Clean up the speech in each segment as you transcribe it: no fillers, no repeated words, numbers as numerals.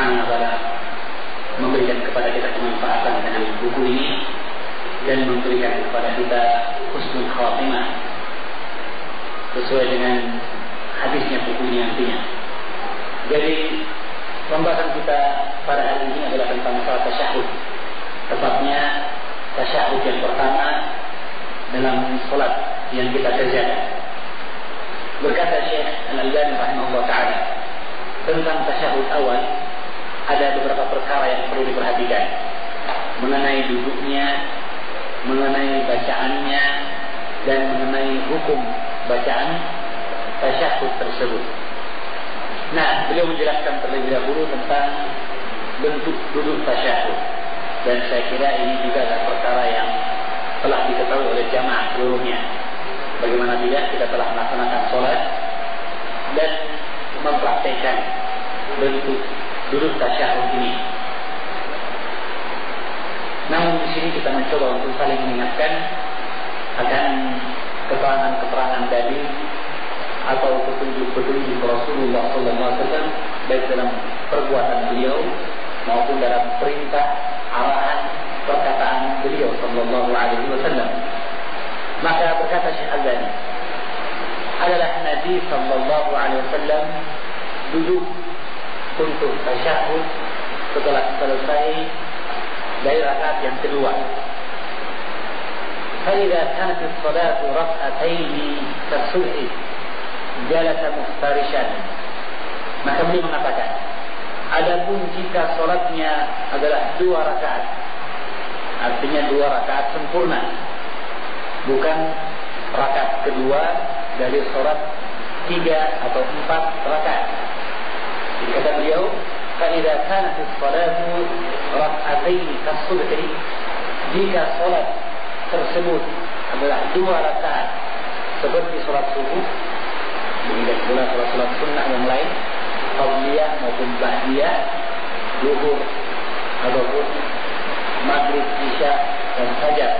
Subhanahu wa ta'ala memberikan kepada kita kemanfaatan dengan buku ini dan memberikan kepada kita husnul khatimah sesuai dengan hadisnya buku ini nantinya. Jadi pembahasan kita pada hari ini adalah tentang masalah tasyahud, tepatnya tasyahud yang pertama dalam salat yang kita kerjakan. Berkata Syekh Al-Albani rahimahullah ta'ala, tentang tasyahud awal ada beberapa perkara yang perlu diperhatikan mengenai duduknya, mengenai bacaannya, dan mengenai hukum bacaan tasyahud tersebut. Nah, beliau menjelaskan terlebih dahulu tentang bentuk duduk tasyahud, dan saya kira ini juga adalah perkara yang telah diketahui oleh jamaah seluruhnya. Bagaimana tidak kita telah melaksanakan sholat dan mempraktekkan bentuk duduk tasyahud ini. Namun di sini kita mencoba untuk saling mengingatkan akan keterangan-keterangan dalil atau petunjuk-petunjuk Rasulullah SAW, baik dalam perbuatan beliau maupun dalam perintah, arahan, perkataan beliau Sallallahu Alaihi Wasallam. Maka berkata Syekh Al-Albani, adalah Nabi Sallallahu Alaihi Wasallam duduk untuk tasyahud setelah selesai dari rakaat yang kedua. فإذا كانت الصلاة ركعتين كالصبح جلس مفترشا. Maka beliau mengatakan, adapun jika sholatnya adalah 2 rakaat, artinya 2 rakaat sempurna, bukan rakaat kedua dari sholat 3 atau 4 rakaat. Jadi kata beliau, فإذا كانت الصلاة ركعتين كالصبح, jika sholat tersebut adalah 2 rakaat seperti sholat subuh, demikian pula sholat sunnah yang lain, qabliyah maupun ba'diyah, zuhur ataupun maghrib, isya dan fajar.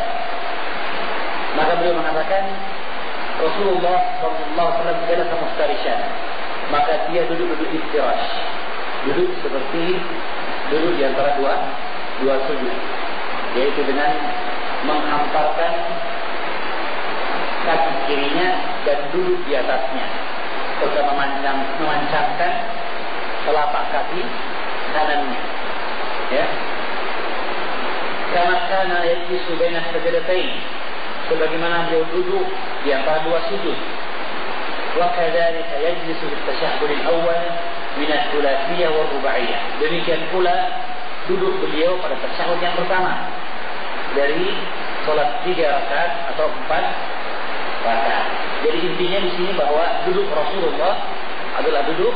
Maka beliau mengatakan Rasulullah SAW jalasa muftarishan, maka dia duduk iftirash, duduk seperti duduk di antara dua sujud, yaitu dengan menghamparkan kaki kirinya dan duduk di atasnya, serta memancangkan telapak kaki kanannya. Ya, kama kana yajlisu baina sajdatain, sebagaimana beliau duduk di antara 2 sujud. Wa kadzalika yajlisu fi at-tasyahhud al-awwal min al-thulathiyah wa ar-rubaiyah. Demikian pula duduk beliau pada tasyahud yang pertama dari sholat 3 rakaat atau 4 rakaat. Jadi intinya di sini bahwa duduk Rasulullah adalah duduk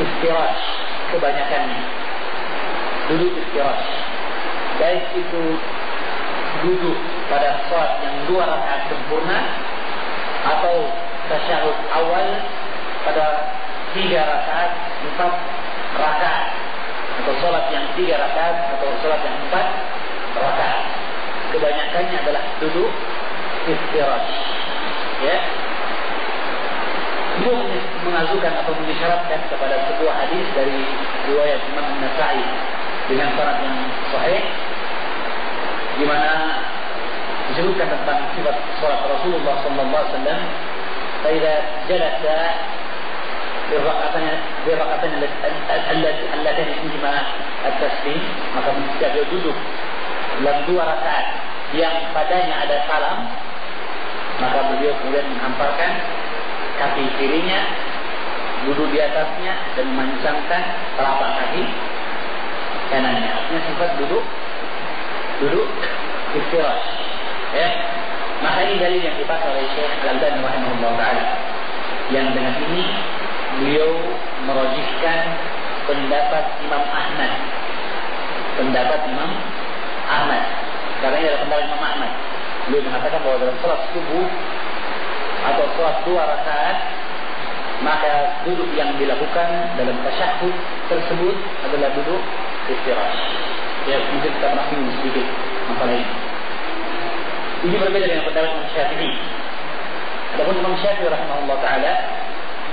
istirahat kebanyakannya. Duduk istirahat, baik itu duduk pada sholat yang 2 rakaat sempurna atau tasyahud awal pada 3 rakaat 4 rakaat, atau sholat yang 3 rakaat atau sholat yang 4 rakaat. Kebanyakannya adalah duduk istirahat. Ya, beliau mengajukan atau mengisyaratkan kepada sebuah hadis dari riwayat Imam An-Nasa'i dengan sanad yang sahih, di mana disebutkan tentang sifat salat Rasulullah SAW. Faida jalasa birraqatan allati fihima at-taslim, maka jika dia duduk dalam 2 rakaat yang padanya ada salam, maka beliau kemudian menghamparkan kaki kirinya, duduk di atasnya dan memancangkan telapak kaki kanannya. Artinya sifat duduk istirahat. Ya, maka ini dalil yang dipakai oleh Syekh Al-Albani rahimahullah ta'ala, yang dengan ini beliau merojihkan pendapat Imam Ahmad. Karena ini adalah pendapat Imam Ahmad. Beliau mengatakan bahwa dalam sholat subuh atau sholat 2 rakaat, maka duduk yang dilakukan dalam tasyahud tersebut adalah duduk istirahat. Ya, mungkin kita pernah bingung sedikit masalah ini. Ini berbeda dengan pendapat Imam Syafi'i. Adapun Imam Syafi'i rahimahullah ta'ala,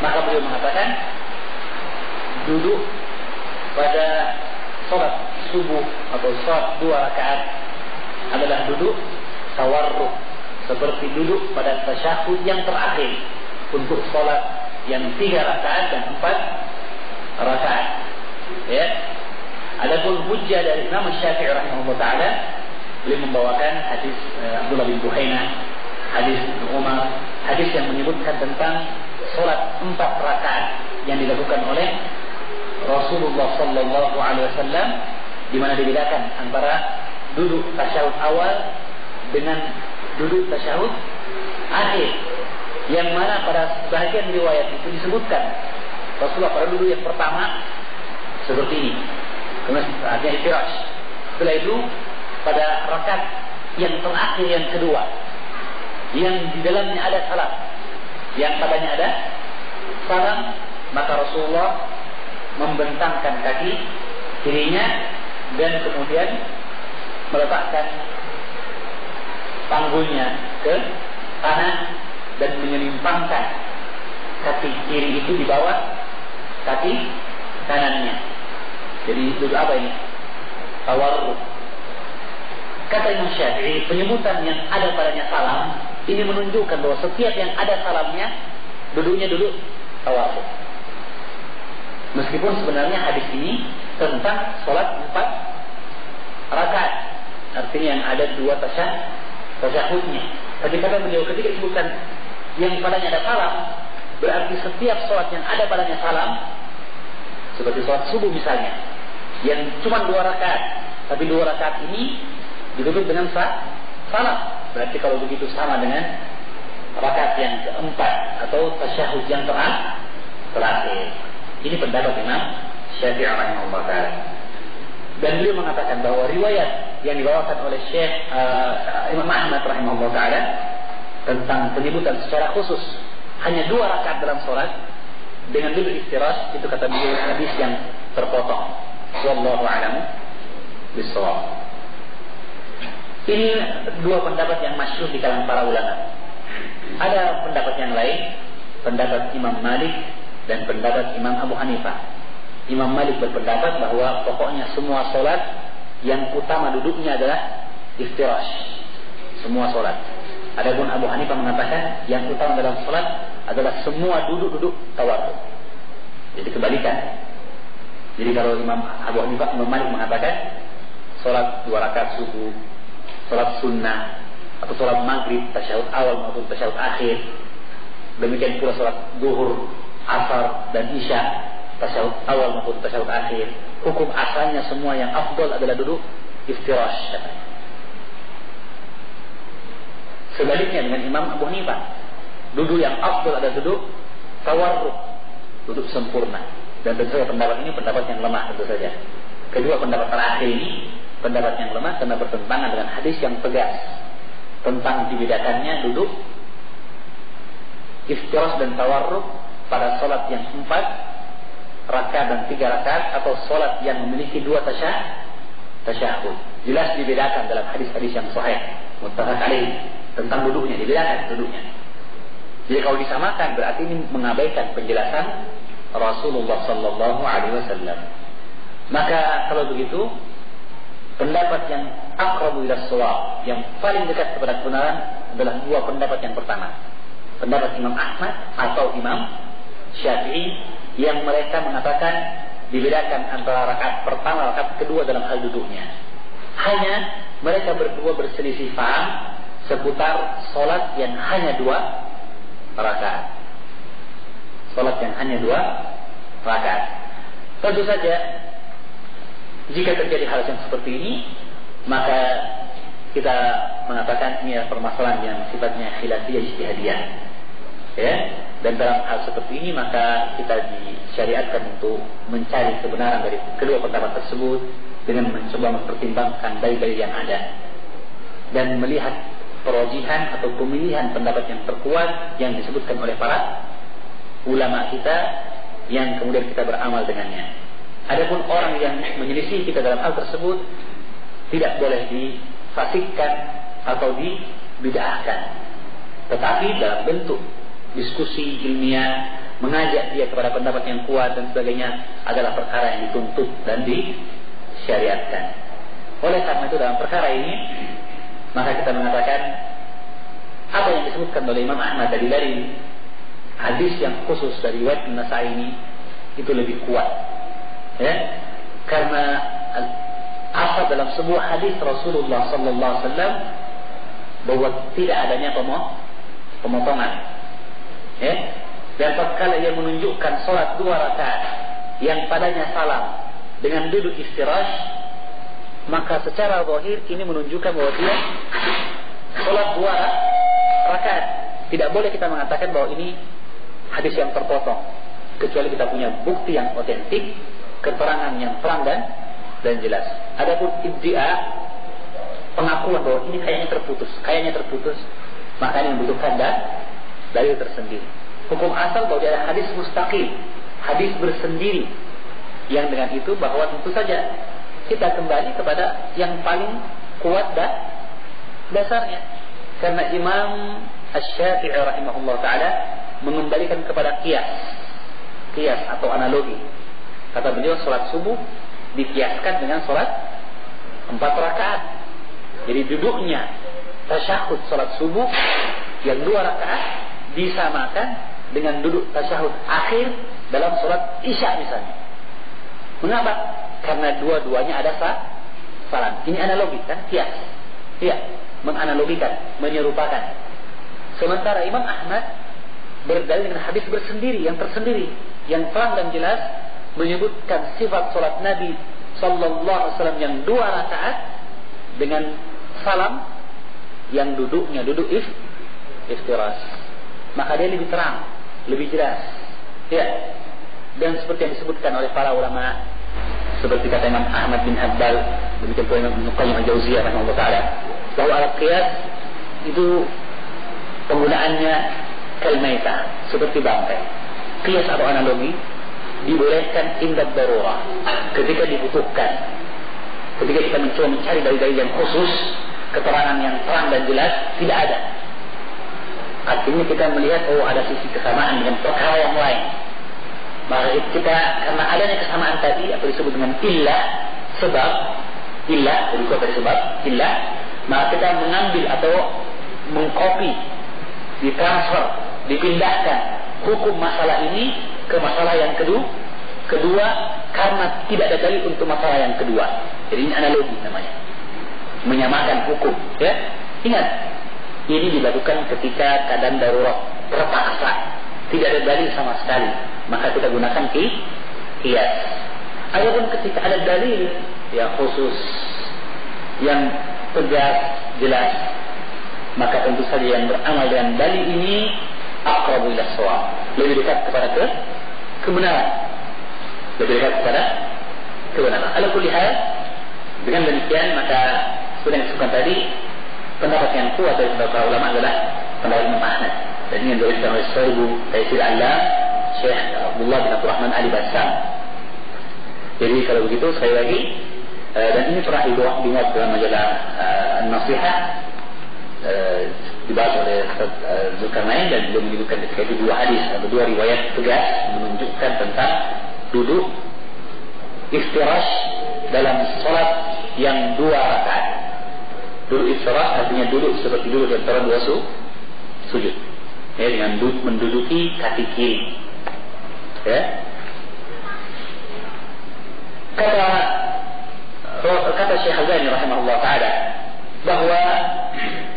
maka beliau mengatakan duduk pada sholat subuh atau sholat 2 rakaat adalah duduk tawarruk, seperti duduk pada tasyahud yang terakhir untuk sholat yang 3 rakaat dan 4 rakaat. Ya. Adapun hujjah dari Imam Syafi'i rahimahullah taala, beliau membawakan hadis Abdullah bin Buhainah, hadis Umar, hadis yang menyebutkan tentang sholat 4 rakaat yang dilakukan oleh Rasulullah sallallahu alaihi wasallam, di mana dibedakan antara duduk tasyahud awal dengan duduk tasyahud akhir, yang mana pada sebagian riwayat itu disebutkan Rasulullah pada duduk yang pertama seperti ini, kemudian artinya iftirash. Setelah itu pada rakaat yang terakhir yang kedua, yang di dalamnya ada salam, yang padanya ada salam, maka Rasulullah membentangkan kaki kirinya dan kemudian meletakkan panggulnya ke tanah dan menyelimpangkan kaki kiri itu di bawah kaki kanannya. Jadi duduk apa ini? Tawarruk. Kata Imam Syafi'i, penyebutan yang ada padanya salam ini menunjukkan bahwa setiap yang ada salamnya duduknya duduk tawarruk. Meskipun sebenarnya hadis ini tentang sholat 4 rakaat, artinya yang ada 2 tasyahudnya. Tapi kata beliau, ketika disebutkan yang padanya ada salam, berarti setiap sholat yang ada padanya salam, seperti sholat subuh misalnya, yang cuma 2 rakaat, tapi 2 rakaat ini ditutup dengan salam. Berarti kalau begitu sama dengan rakaat yang keempat atau tasyahud yang terakhir. Ini pendapat Imam Syafi'i rahimahullah taala. Dan beliau mengatakan bahwa riwayat yang dibawakan oleh Syekh Imam Ahmad rahimahullah taala tentang penyebutan secara khusus hanya 2 rakaat dalam sholat dengan duduk istirahat, itu kata beliau hadis yang terpotong. Wallahu a'lam bishawab. Ini 2 pendapat yang masyhur di kalangan para ulama. Ada pendapat yang lain, pendapat Imam Malik dan pendapat Imam Abu Hanifah. Imam Malik berpendapat bahwa pokoknya semua sholat yang utama duduknya adalah iftirash. Semua sholat. Adapun Abu Hanifah mengatakan yang utama dalam sholat adalah semua duduk-duduk tawarruk. Jadi kebalikan. Jadi kalau Imam Abu Hanifah, Imam Malik mengatakan sholat 2 rakaat subuh, sholat sunnah atau sholat maghrib, tasyahud awal maupun tasyahud akhir. Demikian pula sholat duhur, asar dan isya, tasyahud awal maupun tasyahud akhir. Hukum asalnya semua yang afdal adalah duduk iftirash. Sebaliknya dengan Imam Abu Hanifah, duduk yang afdal adalah duduk tawarruk, duduk sempurna. Dan tentu saja pendapat ini pendapat yang lemah tentu saja. Kedua pendapat terakhir ini pendapat yang lemah karena bertentangan dengan hadis yang tegas tentang dibedakannya duduk iftirash dan tawarruk pada sholat yang 4 rakaat dan 3 rakaat atau sholat yang memiliki 2 tasyahud. Jelas dibedakan dalam hadis-hadis yang sahih muttafaq alaih tentang duduknya, dibedakan duduknya. Jadi kalau disamakan berarti ini mengabaikan penjelasan Rasulullah sallallahu alaihi wasallam. Maka kalau begitu pendapat yang aqrabu ila shawab, yang paling dekat kepada kebenaran adalah 2 pendapat yang pertama. Pendapat Imam Ahmad atau Imam Syafi'i yang mereka mengatakan dibedakan antara rakaat pertama rakaat kedua dalam hal duduknya. Hanya mereka berdua berselisih paham seputar sholat yang hanya 2 rakaat. Sholat yang hanya 2 rakaat. Tentu saja jika terjadi hal yang seperti ini, maka kita mengatakan ini adalah permasalahan yang sifatnya khilafiyah ijtihadiyah. Ya, dan dalam hal seperti ini maka kita disyariatkan untuk mencari kebenaran dari kedua pendapat tersebut dengan mencoba mempertimbangkan dalil-dalil yang ada dan melihat perojihan atau pemilihan pendapat yang terkuat yang disebutkan oleh para ulama kita yang kemudian kita beramal dengannya. Adapun orang yang menyelisih kita dalam hal tersebut tidak boleh difasikkan atau dibid'ahkan, tetapi dalam bentuk diskusi ilmiah mengajak dia kepada pendapat yang kuat dan sebagainya adalah perkara yang dituntut dan disyariatkan. Oleh karena itu dalam perkara ini maka kita mengatakan apa yang disebutkan oleh Imam Ahmad dari hadis yang khusus dari riwayat An-Nasa'i ini itu lebih kuat, ya, karena apa dalam sebuah hadis Rasulullah Sallallahu Alaihi Wasallam bahwa tidak adanya pemotongan, ya. Dan tatkala ia menunjukkan solat 2 rakaat yang padanya salam dengan duduk istirahat, maka secara zahir ini menunjukkan bahwa dia solat 2 rakaat. Tidak boleh kita mengatakan bahwa ini hadis yang terpotong, kecuali kita punya bukti yang otentik, keterangan yang terang dan jelas. Adapun iddia, pengakuan bahwa ini kayaknya terputus, maka ini membutuhkan dalil tersendiri. Hukum asal bahwa dia ada hadis mustaqil, hadis bersendiri, yang dengan itu bahwa tentu saja kita kembali kepada yang paling kuat dasarnya. Karena Imam Asy-Syafi'i rahimahullah ta'ala mengembalikan kepada qiyas atau analogi. Kata beliau, salat subuh dikiaskan dengan salat 4 rakaat. Jadi duduknya tasyahud salat subuh yang 2 rakaat disamakan dengan duduk tasyahud akhir dalam salat isya misalnya. Mengapa? Karena dua-duanya ada salam. Ini analogi kan? Qiyas. Iya, menganalogikan, menyerupakan. Sementara Imam Ahmad berdalil dengan hadis bersendiri, yang tersendiri, yang terang dan jelas menyebutkan sifat salat Nabi Sallallahu Alaihi Wasallam yang 2 rakaat dengan salam yang duduknya duduk iftiras. Maka dia lebih terang, lebih jelas, ya. Dan seperti yang disebutkan oleh para ulama, seperti kata Imam Ahmad bin Hanbal, demikian pula Imam Ibnu Qayyim al-Jauziyah rahimahullah taala, bahwa al-qiyas itu penggunaannya kalmaita, seperti bangkai. Qiyas atau analogi dibolehkan inda darurah, ketika dibutuhkan, ketika kita mencoba mencari dalil-dalil yang khusus, keterangan yang terang dan jelas tidak ada. Artinya kita melihat ada sisi kesamaan dengan perkara yang lain. Maka kita, karena adanya kesamaan tadi atau disebut dengan illah, sebab illah, maka kita mengambil atau mengcopy, ditransfer, dipindahkan hukum masalah ini ke masalah yang kedua karena tidak ada dalil untuk masalah yang kedua. Jadi ini analogi namanya, menyamakan hukum, ya. Ingat, ini dilakukan ketika keadaan darurat, terpaksa, tidak ada dalil sama sekali, maka kita gunakan qiyas. Adapun ketika ada dalil yang khusus, yang tegas, jelas, maka tentu saja yang beramal dengan dalil ini aqrabu ila shawab, lebih dekat kepada kebenaran, lebih dekat kepada kebenaran. Ala kulli hal, dengan demikian maka seperti yang disebutkan tadi, pendapat yang kuat dari beberapa ulama adalah pendapat Imam Ahmad, dan ini yang diriwayatkan oleh Syaibu Taisir Allah Syekh Abdullah bin Abdul Rahman Ali Bassam. Jadi kalau begitu sekali lagi, dan ini pernah dimuat dalam majalah An-Nasihat, dibahas oleh Zulkarnain, dan beliau menyebutkan ketika itu 2 hadis atau 2 riwayat tegas menunjukkan tentang duduk iftirash dalam salat yang 2 rakaat. Duduk istirahat artinya duduk seperti duduk di antara 2 sujud, ya, dengan menduduki kaki kiri, ya. Kata Syekh Al-Albani rahimahullah taala bahwa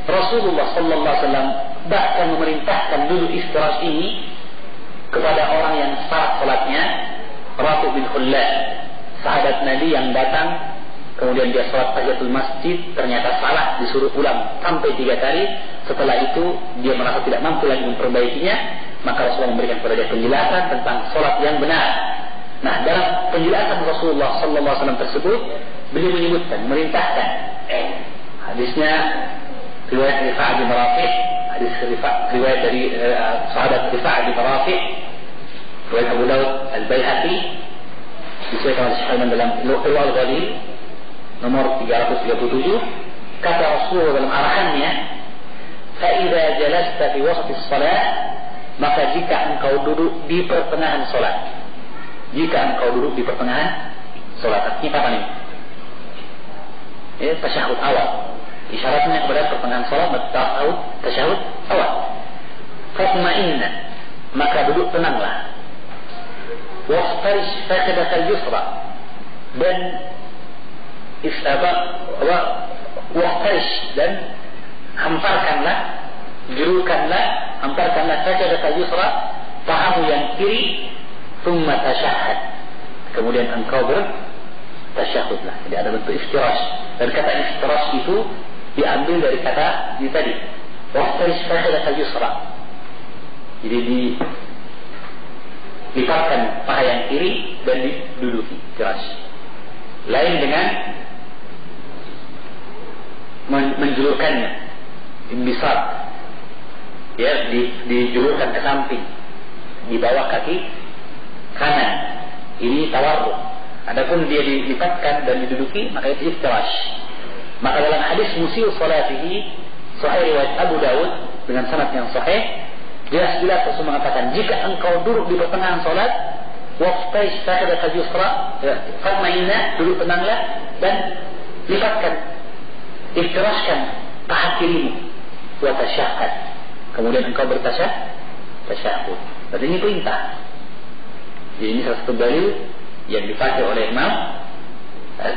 Rasulullah Sallallahu Alaihi Wasallam bahkan memerintahkan duduk istirahat ini kepada orang yang salah salatnya, Rafi' bin Khullad, sahabat Nabi yang datang kemudian dia sholat tahiyatul masjid, ternyata salah, disuruh ulang sampai 3 kali. Setelah itu dia merasa tidak mampu lagi memperbaikinya, maka Rasulullah memberikan kepada dia penjelasan tentang sholat yang benar. Nah, dalam penjelasan Rasulullah Sallallahu Alaihi Wasallam tersebut, beliau menyebutkan, merintahkan, hadisnya riwayat Rifa'ah bin Rafi', hadis riwayat dari sahabat Rifa'ah bin Rafi', riwayat Abu Dawud Al-Baihaqi, disebutkan oleh Syekh Al-Albani dalam Irwaul Ghalil nomor 337, kata Rasulullah dalam arahannya, فَإِذَا جَلَسْتَ فِي وَسَطِ الصَّلَاةِ maka jika engkau duduk di pertengahan solat, artinya kapan ini? Tasyahud awal. Isyaratnya kepada pertengahan solat, tasyahud awal. Fatma'inna, maka duduk tenanglah. Waftarish fakadakal yusra, dan waftarish, dan hamparkanlah fakadakal yusra, pahamu yang kiri, thumma tasyahhad, kemudian engkau bertasyahudlah. Jadi ada bentuk iftirash, dan kata iftirash itu diambil dari kata ini tadi, waftarish fakadakal yusra. Jadi dilipatkan paha yang kiri dan diduduki iftirash. Lain dengan menjulurkannya, imbisat, ya, dijulurkan ke samping, di bawah kaki kanan, ini tawarruk. Adapun dia dilipatkan dan diduduki, maka itu iftirash. Maka dalam hadis musii'u salatihi, sahih riwayat Abu Dawud dengan sanad yang sahih, jelas-jelas Rasul mengatakan, jika engkau duduk di pertengahan solat, waftaish fakadakal yusra, fatma'inna, duduk tenanglah, dan lipatkan, iftirashkan paha kirimu, wa tasyahhad, kemudian engkau bertasyahud. Berarti ini perintah. Jadi ini salah satu dalil yang dipakai oleh Imam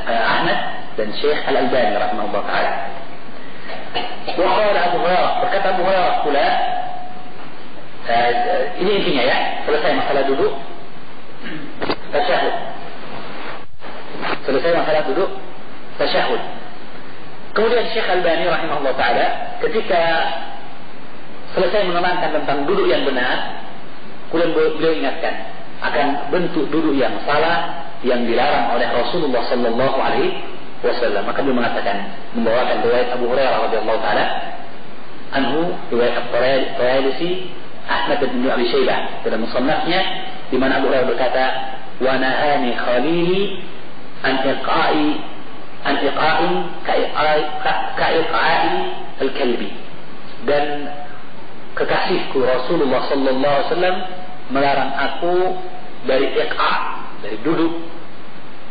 Ahmad dan Syekh Al-Albani rahimahullah ta'ala. Wa qala Abu Hurairah, berkata Abu Hurairah pula, ini intinya ya, selesai masalah duduk, tasyahud. Kemudian Syekh Al-Albani rahimahullah ta'ala ketika selesai menerangkan tentang duduk yang benar, kemudian beliau ingatkan akan bentuk duduk yang salah yang dilarang oleh Rasulullah sallallahu alaihi wasallam. Maka beliau mengatakan, membawakan riwayat Abu Hurairah radhiyallahu ta'ala anhu, riwayat At-Tayalisi, Ahmad bin Abi Syaibah dalam musannafnya, di mana Abu Hurairah berkata, wa nahani khalili an iqa'i ka'iqa'i al-kalbi, dan kekasihku Rasulullah sallallahu alaihi wasallam melarang aku dari iqa', dari duduk,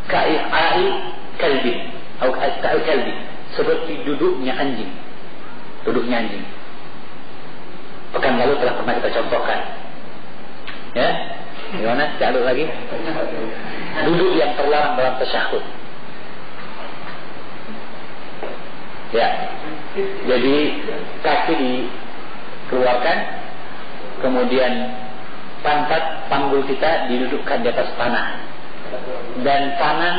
ka'iqa'i kalbi atau kalbi, seperti duduknya anjing. Pekan lalu telah pernah kita contohkan, ya. Gimana? Tidak lagi. Duduk yang terlarang dalam tasyahud. Ya. Jadi kaki dikeluarkan, kemudian panggul kita didudukkan di atas tanah, dan tangan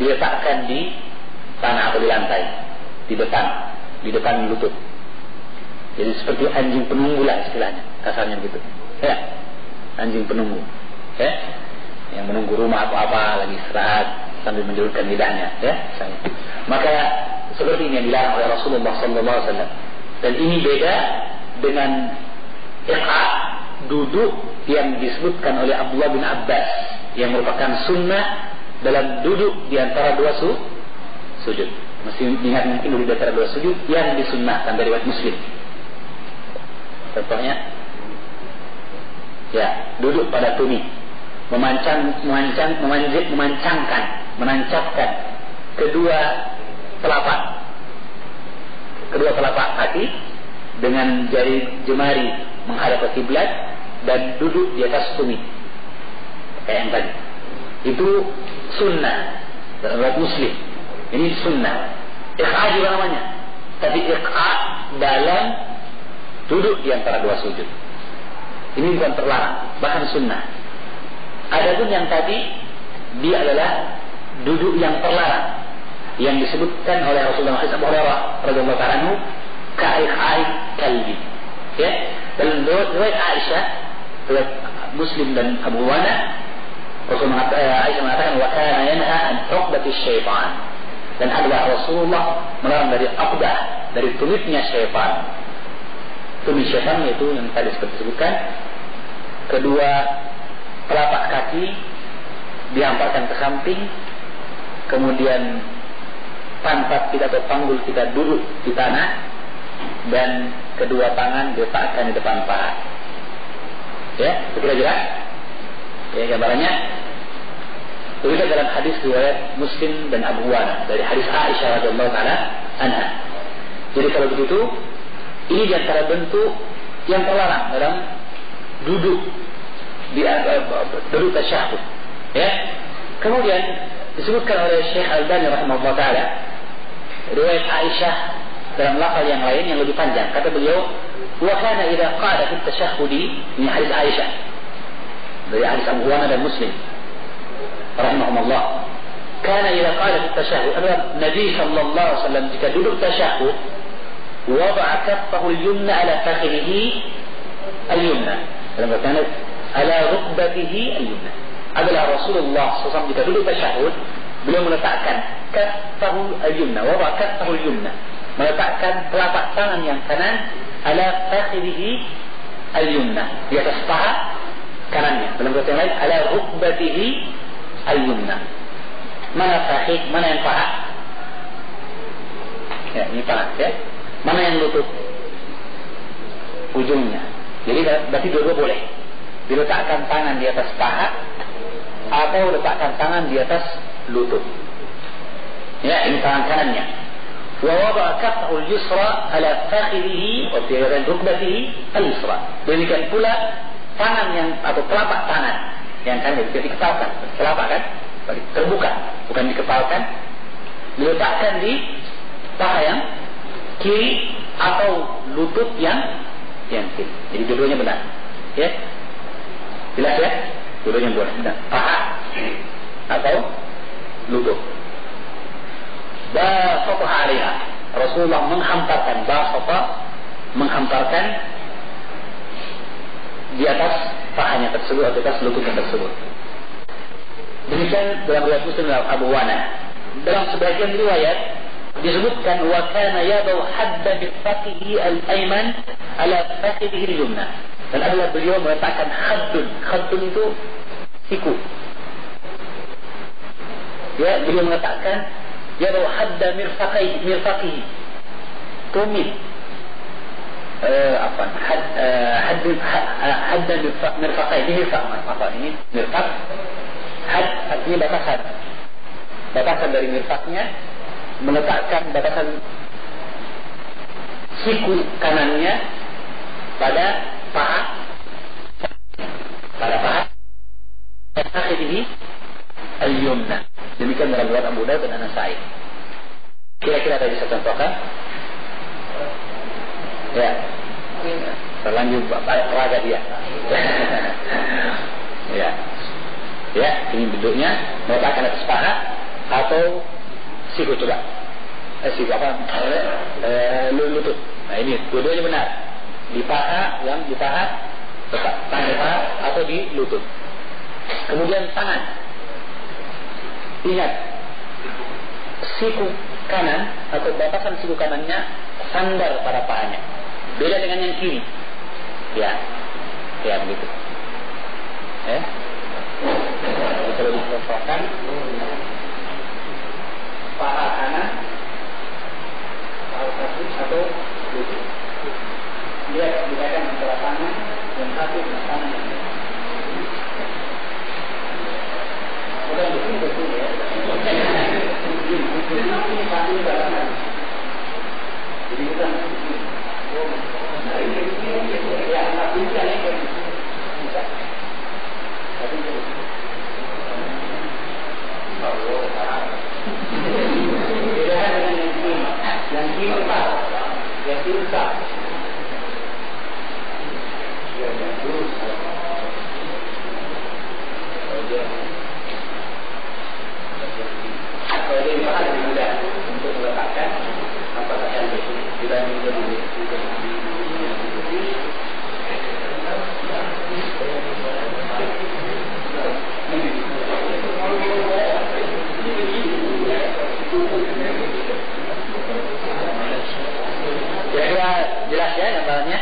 diletakkan di tanah atau di lantai, di depan lutut. Jadi seperti anjing penunggu lah istilahnya, kasarnya begitu. Ya, anjing penunggu, ya, yang menunggu rumah atau apa lagi istirahat sambil menjulurkan lidahnya, ya. Maka seperti ini yang dilarang oleh Rasulullah SAW. Dan ini beda dengan iqa', duduk yang disebutkan oleh Abdullah bin Abbas, yang merupakan sunnah dalam duduk di antara dua sujud. Mesti diingat mungkin duduk di antara dua sujud yang disunnahkan dari riwayat Muslim. Contohnya, ya, duduk pada tumit, menancapkan kedua telapak kaki dengan jari jemari menghadap ke kiblat, dan duduk di atas tumit kayak yang tadi. Itu sunnah dalam riwayat Muslim. Ini sunnah. Iqa' juga namanya, tapi iqa' dalam duduk di antara dua sujud. Ini bukan terlarang, bahkan sunnah. Adapun yang tadi, dia adalah duduk yang terlarang, yang disebutkan oleh Rasulullah radhiyallahu anhu, ka'iqa'i kalbi. Ya, dalam riwayat Aisyah, riwayat Muslim dan Abu Wana, Aisyah mengatakan, wa kana yanha an uqdati syaitan, dan adalah Rasulullah melarang dari aqdah, dari tumitnya syaitan. Tumit syaitan yaitu yang tadi seperti disebutkan, kedua telapak kaki dihamparkan ke samping, kemudian pantat kita atau panggul kita duduk di tanah, dan kedua tangan diletakkan di depan paha. Ya, kira jelas. Ya, gambarannya terlihat dalam hadis riwayat Muslim dan Abu Wana dari hadis Aisyah radhiyallahu taala anha. Jadi kalau begitu, ini di antara bentuk yang terlarang dalam duduk tasyahhud. Ya. Kemudian disebutkan oleh Syekh Al-Albani rahimahullah taala riwayat Aisyah dalam lafaz yang lain yang lebih panjang. Kata beliau, "Wa kana idza qala fi tasyahhudi," ini hadis Aisyah dari hadis Abu Wana dan Muslim rahimahumullah. Kana idza qala fi tasyahhud, Nabi sallallahu alaihi wasallam jika duduk tasyahhud, wada'a kaffahu al-yumna ala fakhidhihi al-yumna. Dalam kata ala rukbatihi al-yumna. Adalah Rasulullah SAW jika duduk tasyahud, beliau meletakkan kaffahu al-yumna, wada'a kaffahu al-yumna, meletakkan telapak tangan yang kanan ala fakhidhihi al-yumna, di atas paha kanannya. Dalam kata yang lain, ala rukbatihi al-yumna. Mana fakhid, mana yang paha? Ya, ini paha, ya. Mana yang lutut? Ujungnya. Jadi berarti dua-dua boleh. Diletakkan tangan di atas paha atau letakkan tangan di atas lutut. Ya, ini tangan kanannya. Wa wada'a kaffahu al-yusra ala fakhidhihi wa fi rukbatihi al-yusra. Demikian pula tangan yang atau telapak tangan yang kan dikepalkan, telapak kan? Terbuka, bukan dikepalkan. Diletakkan di paha yang kiri atau lutut yang kiri. Jadi dua-duanya benar. Ya. Jelas ya? Dua-duanya boleh. Benar. Paha atau lutut. Basatah 'alaiha. Rasulullah menghamparkan di atas pahanya tersebut atau atas lututnya tersebut. Demikian dalam riwayat Muslim dan Abu Wana. Dalam sebagian riwayat disebutkan wa kana yadau hadda bi faqihi al-ayman ala faqihi al-yumna. Dan adalah beliau meletakkan haddun itu siku. Ya, beliau meletakkan yadau hadda mirfaqihi tumit hadda mirfaqihi ini mirfaq. Had artinya batasan dari mirfaqnya, meletakkan batasan siku kanannya pada paha fakhidhihi al-yumna. Demikian dalam riwayat Abu Dawud dan An-Nasa'i. Kira-kira ada bisa contohkan? Ya, terlanjur raga dia. Ya, ini bentuknya meletakkan atas paha atau siku coba. Siku apa? Lutut. Nah ini dua-duanya benar. Di paha, tangan di paha atau di lutut. Kemudian tangan. Ingat, siku kanan atau batasan siku kanannya sandar pada pahanya. Beda dengan yang kiri. Ya begitu. Kalau dicontohkan paha kanan atau lutut. Lihat bedakan antara tangan yang satu dan tangan yang lain. Bukan betul ya. Ini pasti barangan. Jadi bukan ini ya tapi ini bisa. Tapi kalau beda dengan yang kiri besar, yang kiri besar. Ya terus. Kalau dia lebih mudah untuk meletakkan apakah yang dibanding dengan kira-kira jelas ya gambarannya?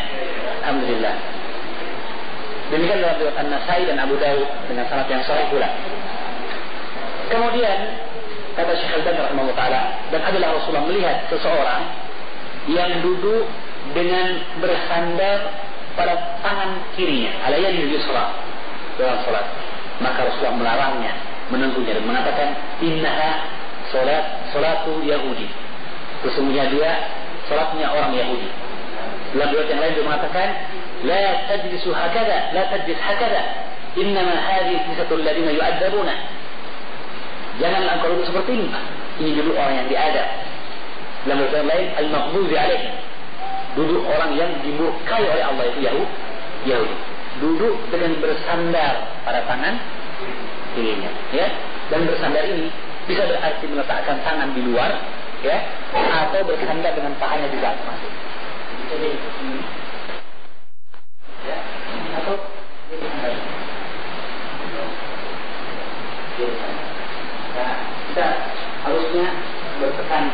Alhamdulillah. Demikian dalam riwayat An-Nasa'i dan Abu Dawud dengan sanad yang sahih pula. Kemudian kata Syekh Al-Albani rahimahullah taala, dan adalah Rasulullah melihat seseorang yang duduk dengan bersandar pada tangan kirinya, ala yadil yusra dalam salat. Maka Rasulullah melarangnya, menegurnya dan mengatakan innaha salatu Yahudi. Sesungguhnya dia salatnya orang Yahudi. Dalam riwayat yang lain dia mengatakan la tajlisu hakada, la tajlis hakada. Innama hadhihi sifatul ladina yu'adzabuna. Janganlah engkau duduk seperti ini. Ini duduk orang yang diadab. Dalam riwayat yang lain al-maghdubi alaihim. Duduk orang yang dimurkai oleh Allah itu Yahudi. Duduk dengan bersandar pada tangan kirinya, ya. Dan bersandar ini bisa berarti meletakkan tangan di luar, ya, atau bersandar dengan pahanya di atas masuk. Jadi, ya, atau jadi sandar. Nah, kita harusnya bertekan.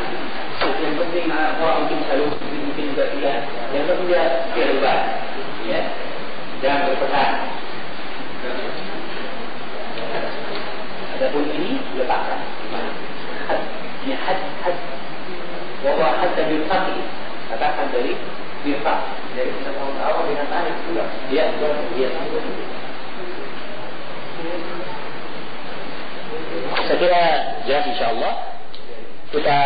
Yang penting orang mungkin selalu mungkin juga tidak. Yang penting dia lebar, ya. Jangan berpesan. Adapun ini letakkan. Ini had. Wahwa had dari faqih. Katakan dari birfaq. Jadi kita tahu apa dengan tanah juga. Dia. Saya kira jelas insyaAllah. Kita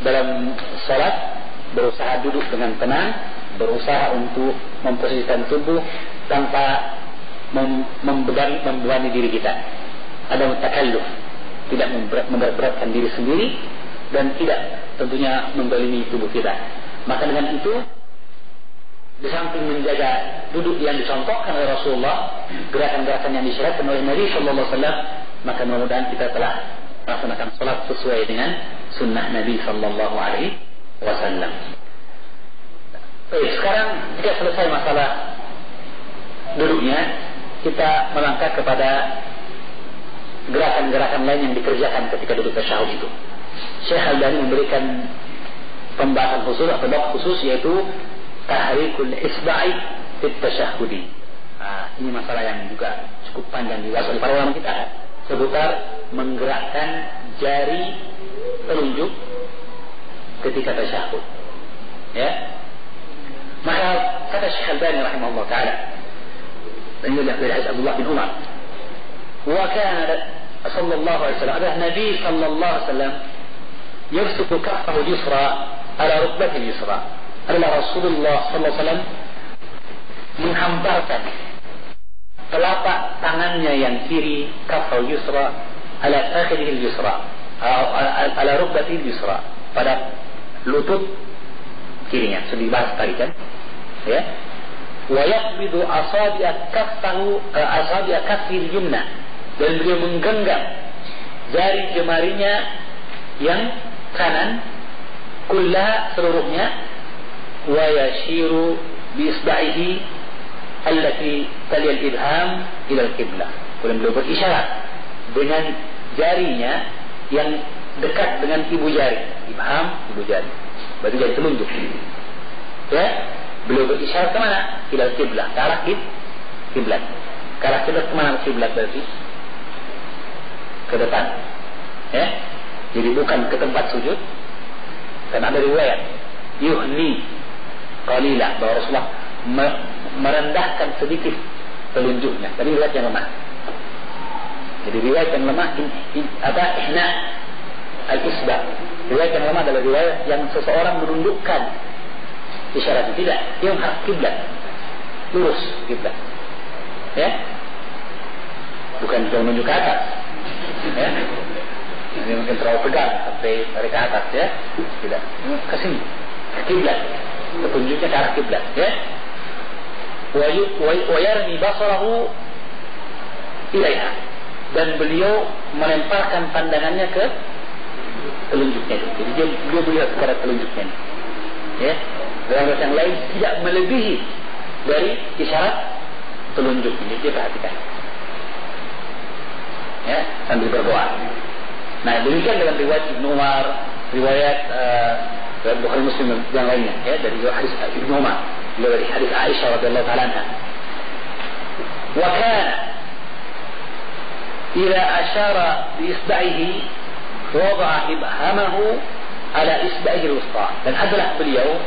dalam salat berusaha duduk dengan tenang, berusaha untuk memposisikan tubuh tanpa membebani diri kita. Ada takalluf, tidak memberatkan diri sendiri dan tidak tentunya mendolimi tubuh kita. Maka dengan itu, di samping menjaga duduk yang dicontohkan oleh Rasulullah, gerakan-gerakan yang disyariatkan oleh Nabi Sallallahu Alaihi Wasallam, maka mudah-mudahan kita telah melaksanakan salat sesuai dengan sunnah Nabi Sallallahu Alaihi Wasallam. Baik, sekarang kita selesai masalah duduknya, kita melangkah kepada gerakan-gerakan lain yang dikerjakan ketika duduk tasyahud itu. Syekh Al-Albani memberikan pembahasan khusus atau bab khusus, yaitu tahrikul isba'i fit tasyahudi. Ini masalah yang juga cukup panjang dibahas oleh para ulama kita seputar menggerakkan jari telunjuk ketika tasyahud. Ya. Maka kata Syekh Al-Albani rahimahullah taala, ini dari hadis Abdullah bin Umar, wa kana sallallahu alaihi wasallam, ada Nabi sallallahu alaihi wasallam yamsiku kaffahu yusra ala rukbatihi yusra. Adalah Rasulullah sallallahu alaihi wasallam menghamparkan telapak tangannya yang kiri, kaffahu yusra ala fakhidhihi yusra, ala rukbatihi yusra, pada lutut kirinya. Sudah dibahas tadi kan, ya. Wa yaqbidu asabi'a kaffahu asabi'a kaffil yumna, dan beliau menggenggam jari jemarinya yang kanan kullaha, seluruhnya, wa yashiru bi isba'ihi allati tali al-ibham ila al-qiblah. Kemudian beliau berisyarat dengan jarinya yang dekat dengan ibu jari, ibham, ibu jari, berarti jari telunjuk, ya. Beliau berisyarat ke mana? Ila al-qiblah, ke arah kiblat. Ke arah kiblat, kemana kiblat berarti? Ke depan, ya. Jadi bukan ke tempat sujud. Karena ada riwayat yuhni qalilah, bahwa Rasulullah merendahkan sedikit telunjuknya. Tadi riwayat yang lemah. Jadi riwayat yang lemah ihna al-isba. Riwayat yang lemah adalah riwayat yang seseorang menundukkan isyarat. Tidak, dia menghadap kiblat, lurus kiblat, ya. Bukan dia menunjuk ke atas, ya. Ini mungkin terlalu pegang sampai dari ke atas, ya. Tidak, ke sini, ke kiblat, petunjuknya ke arah kiblat, ya. Wa yarmi basarahu ilaiha, dan beliau melemparkan pandangannya ke telunjuknya. Jadi dia melihat kepada telunjuknya, ya. Dalam yang lain tidak melebihi dari isyarat telunjuk. Ini dia perhatikan, ya, sambil berdoa. Nah, demikian dalam riwayat Ibnu Umar, riwayat Bukhari Muslim yang lainnya, ya, dari hadis Ibnu Umar, dari hadis Aisyah radhiyallahu taala anha. Wa kana idza asyara bi isba'ihi wada'a ibhamahu ala isba'ihi al-wusta. Dan adalah beliau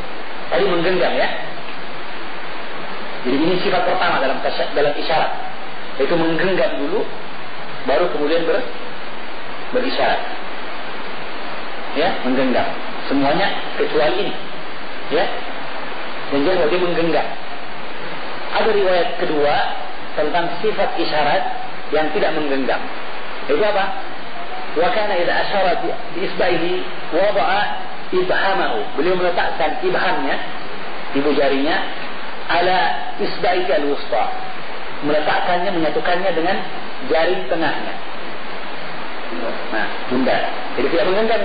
tadi menggenggam, ya, Jadi ini sifat pertama dalam isyarat, yaitu menggenggam dulu, baru kemudian berisyarat. Ya, menggenggam. Semuanya kecuali ini. Ya, yang jelas dia menggenggam. Ada riwayat kedua tentang sifat isyarat yang tidak menggenggam. Itu apa? Wa kana idza asyara bi isba'ihi wada'a ibhamahu. Beliau meletakkan ibhamnya, ibu jarinya, ala isba'ihi al-wusta. Meletakkannya, menyatukannya dengan jari tengahnya. Nah, bunda. Jadi tidak menggenggam.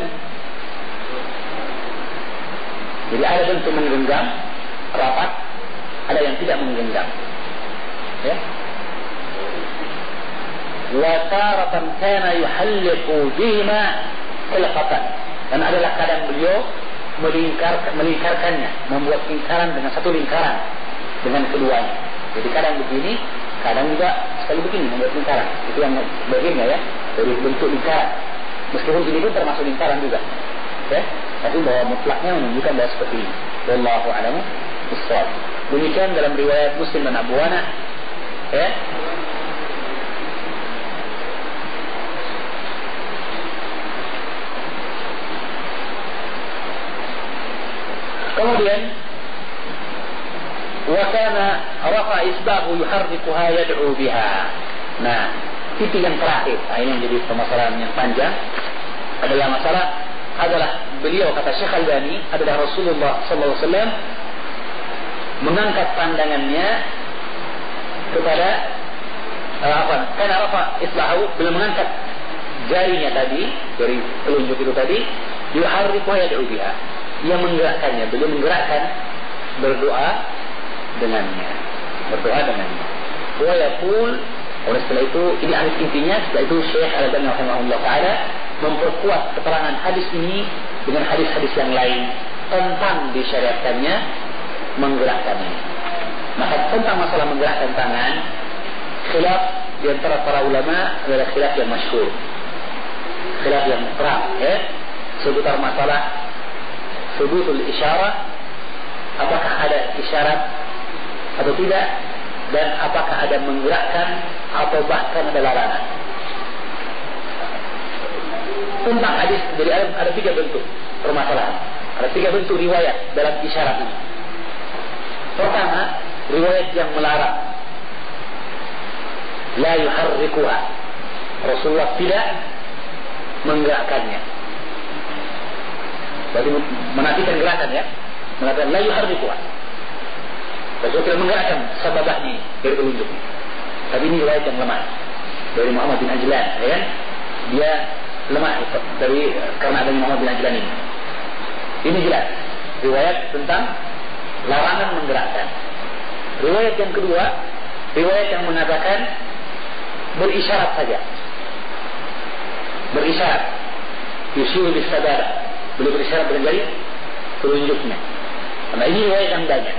Jadi ada bentuk menggenggam rapat, ada yang tidak menggenggam. Ya. Wa taratan kana yuhalliqu bihima khilqatan. Dan adalah kadang beliau melingkarkannya, membuat lingkaran dengan satu lingkaran dengan keduanya. Jadi kadang begini, kadang juga sekali begini membuat lingkaran. Itu yang bagiannya ya, dari bentuk lingkaran. Meskipun ini pun termasuk lingkaran juga. Ya, tapi bahwa mutlaknya menunjukkan bahwa seperti ini. Wallahu a'lam bishawab. Demikian dalam riwayat Muslim dan Abu Awana. Ya. Kemudian wa kana rafa isbahu yuharrikuha yad'u biha. Nah, titik yang terakhir, ini yang jadi permasalahan yang panjang adalah beliau, kata Syekh Albani, adalah Rasulullah sallallahu alaihi wasallam mengangkat pandangannya kepada karena rafa isbahu, beliau mengangkat jarinya tadi, dari telunjuk itu tadi, yuharrikuha yad'u biha. Yang menggerakkannya, beliau menggerakkan berdoa dengannya. Wa yaqul, oleh setelah itu, ini intinya, setelah itu Syekh Al-Albani rahimahullah ta'ala memperkuat keterangan hadis ini dengan hadis-hadis yang lain tentang disyariatkannya menggerakkannya. Maka tentang masalah menggerakkan tangan, khilaf di antara para ulama adalah khilaf yang masyhur, khilaf yang terang, ya, seputar masalah subutul isyarah, apakah ada isyarat atau tidak, dan apakah ada menggerakkan atau bahkan ada larangan. Tentang hadis dari ada 3 bentuk permasalahan, ada 3 bentuk riwayat dalam isyarat ini. Pertama, riwayat yang melarang, la yuharrikuha, Rasulullah tidak menggerakkannya. Berarti menafikan gerakan, ya, mengatakan la yuharrikuha. Rasulullah tidak menggerakkan sababahnya dari telunjuk. Tapi ini riwayat yang lemah dari Muhammad bin Ajlan, ya kan? Dia lemah dari karena adanya Muhammad bin Ajlan ini. Ini jelas riwayat tentang larangan menggerakkan. Riwayat yang kedua, riwayat yang mengatakan berisyarat saja. Berisyarat. Yusyiru bis sabara. Beliau berisyarat dengan jari telunjuknya. Karena ini riwayat yang banyak.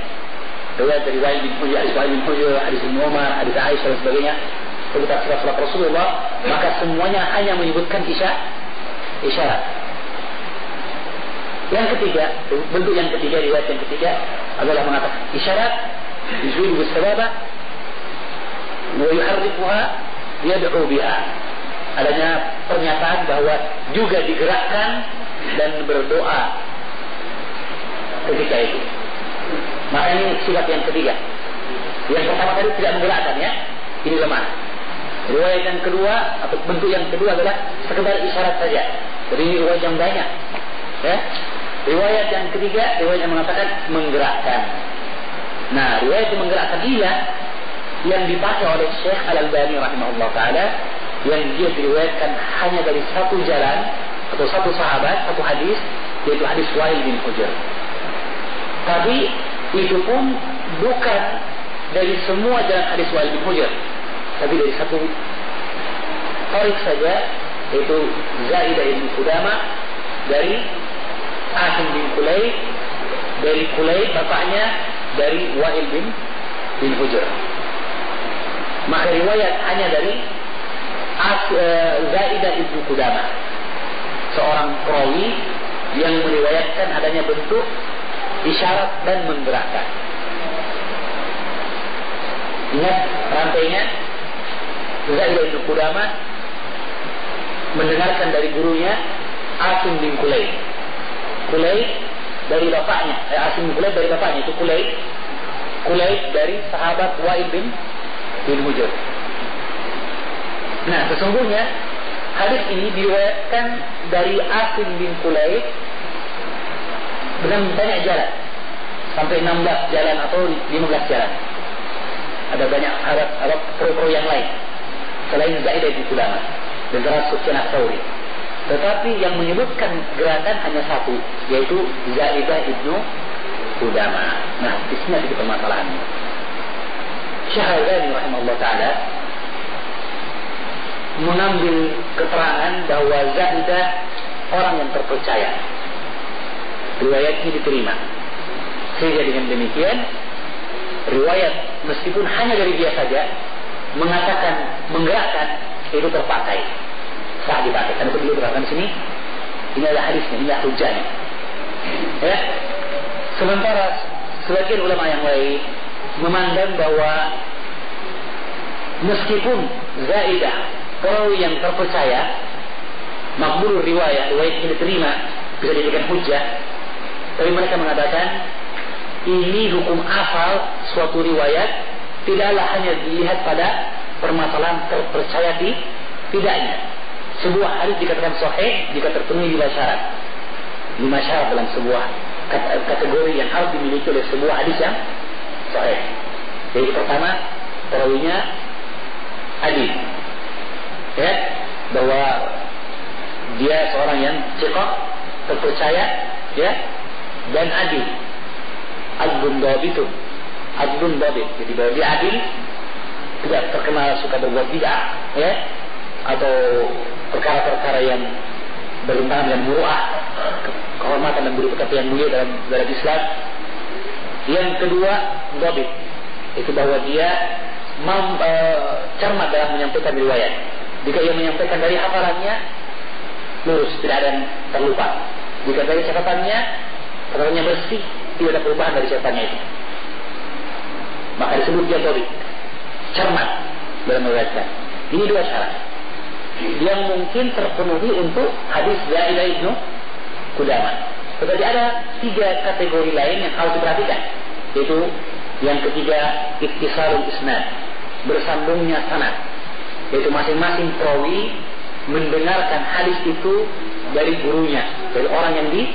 Riwayat dari Wa'il bin Hujr, hadis Ibnu Umar, hadis Aisyah dan sebagainya, seputar sifat Rasulullah, maka semuanya hanya menyebutkan isyarat. Yang ketiga, bentuk yang ketiga, riwayat yang ketiga adalah mengatakan isyarat, yusyiru bis sababa, wa yuharrikuha yad'u biha. Adanya pernyataan bahwa juga digerakkan dan berdoa ketika itu. Maka ini sifat yang ketiga. Yang pertama tadi tidak menggerakkan, ya, ini lemah. Riwayat yang kedua atau bentuk yang kedua adalah sekedar isyarat saja. Jadi ini riwayat yang banyak, ya. Riwayat yang ketiga, riwayat yang mengatakan menggerakkan. Nah, riwayat yang menggerakkan inilah yang dipakai oleh Syekh Al-Albani rahimahullah ta'ala, yang dia diriwayatkan hanya dari satu jalan atau satu sahabat, satu hadis, yaitu hadis Wa'il bin Hujr. Tapi itu pun bukan dari semua jalan hadis Wa'il bin Hujr, tapi dari satu tarik saja, yaitu Zaidah bin Qudamah dari Asim bin Kulayb, dari Kulayb bapaknya dari Wa'il bin Hujr. Maka riwayat hanya dari Zaidah bin Qudamah, seorang perawi yang meriwayatkan adanya bentuk isyarat dan menggerakkan. Ingat rantainya, Zaidah bin Qudamah mendengarkan dari gurunya Asim bin Kulayb. Kulayb dari bapaknya, Asim bin Kulayb dari bapaknya itu Kulayb. Kulayb dari sahabat Wa'il bin Hujr. Nah, sesungguhnya hadis ini diriwayatkan dari Asim bin Kulayb dengan banyak jalan, sampai 16 jalan atau 15 jalan. Ada banyak Arab pro yang lain selain Zaidah bin Qudamah dan termasuk Sufyan Ats-Tsauri. Tetapi yang menyebutkan gerakan hanya satu, yaitu Zaidah bin Qudamah. Nah, di sini ada permasalahannya. Syekh Al-Albani rahimahullah taala mengambil keterangan bahwa Zaidah orang yang terpercaya, riwayatnya diterima, sehingga dengan demikian riwayat meskipun hanya dari dia saja menggerakkan itu terpakai, sah dipakai. Karena itu beliau berkatakan di sini, ini adalah hadisnya, ini adalah hujahnya. Ya. Sementara sebagian ulama yang lain memandang bahwa meskipun Zaidah perawi yang terpercaya, makbul riwayat ini diterima, bisa dijadikan hujah, tapi mereka mengatakan ini hukum asal suatu riwayat tidaklah hanya dilihat pada permasalahan terpercaya tidaknya. Sebuah hadis dikatakan sahih jika terpenuhi 5 syarat. 5 syarat dalam sebuah kategori yang harus dimiliki oleh sebuah hadis yang sahih. Jadi pertama, perawinya adil, ya, bahwa dia seorang yang thiqah, terpercaya, ya, dan adil. Adlun dhabitun, adlun dhabit. Jadi bahwa dia adil, tidak terkenal suka berbuat bid'ah, ya, atau perkara-perkara yang bertentangan dengan muruah, kehormatan dan budi pekerti yang mulia dalam Islam. Yang kedua, dhabit, itu bahwa dia cermat dalam menyampaikan riwayat. Jika ia menyampaikan dari hafalannya, lurus, tidak ada yang terlupa. Jika dari catatannya bersih, tidak ada perubahan dari catatannya itu, maka disebut dia dhabit, cermat dalam meriwayatkan. Ini 2 syarat yang mungkin terpenuhi untuk hadis Zaidah bin Qudamah. Tetapi ada 3 kategori lain yang harus diperhatikan, yaitu yang ketiga, ittisalul isnad, bersambungnya sanad, yaitu masing-masing perawi mendengarkan hadis itu dari gurunya, dari orang yang di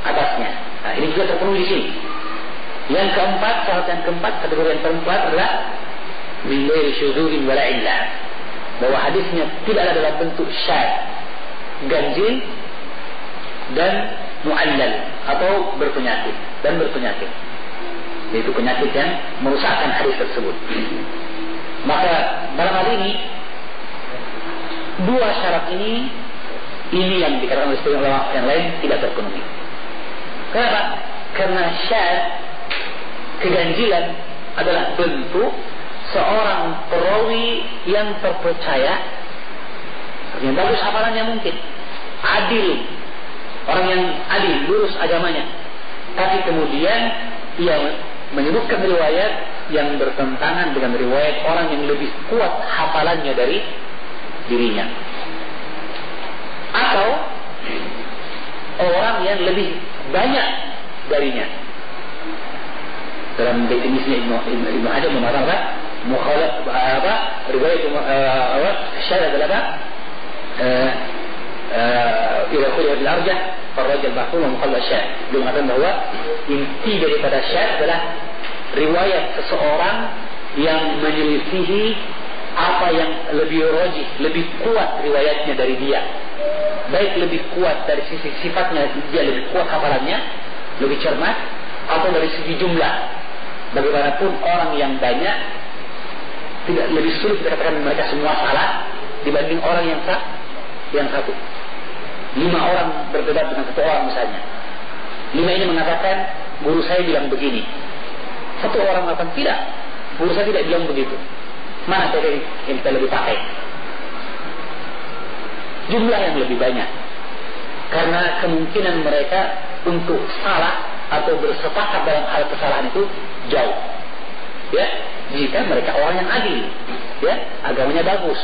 atasnya. Nah, ini juga terpenuhi di sini. Yang keempat, syarat yang keempat, kategori yang keempat adalah min ghairi syudzin wala illah, bahwa hadisnya tidak ada dalam bentuk syadz, ganjil, dan mu'allal atau berpenyakit, yaitu penyakit yang merusakkan hadis tersebut. Maka dalam hal ini 2 syarat ini yang dikatakan oleh sebagian ulama yang lain tidak terpenuhi. Kenapa? Karena syadz, keganjilan, adalah bentuk seorang perawi yang terpercaya, yang bagus hafalannya mungkin, adil, orang yang adil, lurus agamanya, tapi kemudian ia menyebutkan riwayat yang bertentangan dengan riwayat orang yang lebih kuat hafalannya dari dirinya, atau orang yang lebih banyak darinya. Dalam definisi Ibnu Hajar mengatakan mukhalaf riwayat syadz adalah ila khulil al-arjah farajal mahfuz wa mukhalaf syadz. Dia mengatakan bahwa inti daripada syadz adalah riwayat seseorang yang menyelisihi apa yang lebih rajih, lebih kuat riwayatnya dari dia, baik lebih kuat dari sisi sifatnya, dia lebih kuat hafalannya, lebih cermat, atau dari segi jumlah. Bagaimanapun orang yang banyak tidak lebih sulit kita katakan mereka semua salah dibanding orang yang satu. 5 orang berdebat dengan 1 orang misalnya. 5 ini mengatakan guru saya bilang begini, 1 orang mengatakan tidak, guru saya tidak bilang begitu. Mana yang kita lebih pakai? Jumlah yang lebih banyak, karena kemungkinan mereka untuk salah atau bersepakat dalam hal kesalahan itu jauh, ya, jika mereka orang yang adil, ya, agamanya bagus.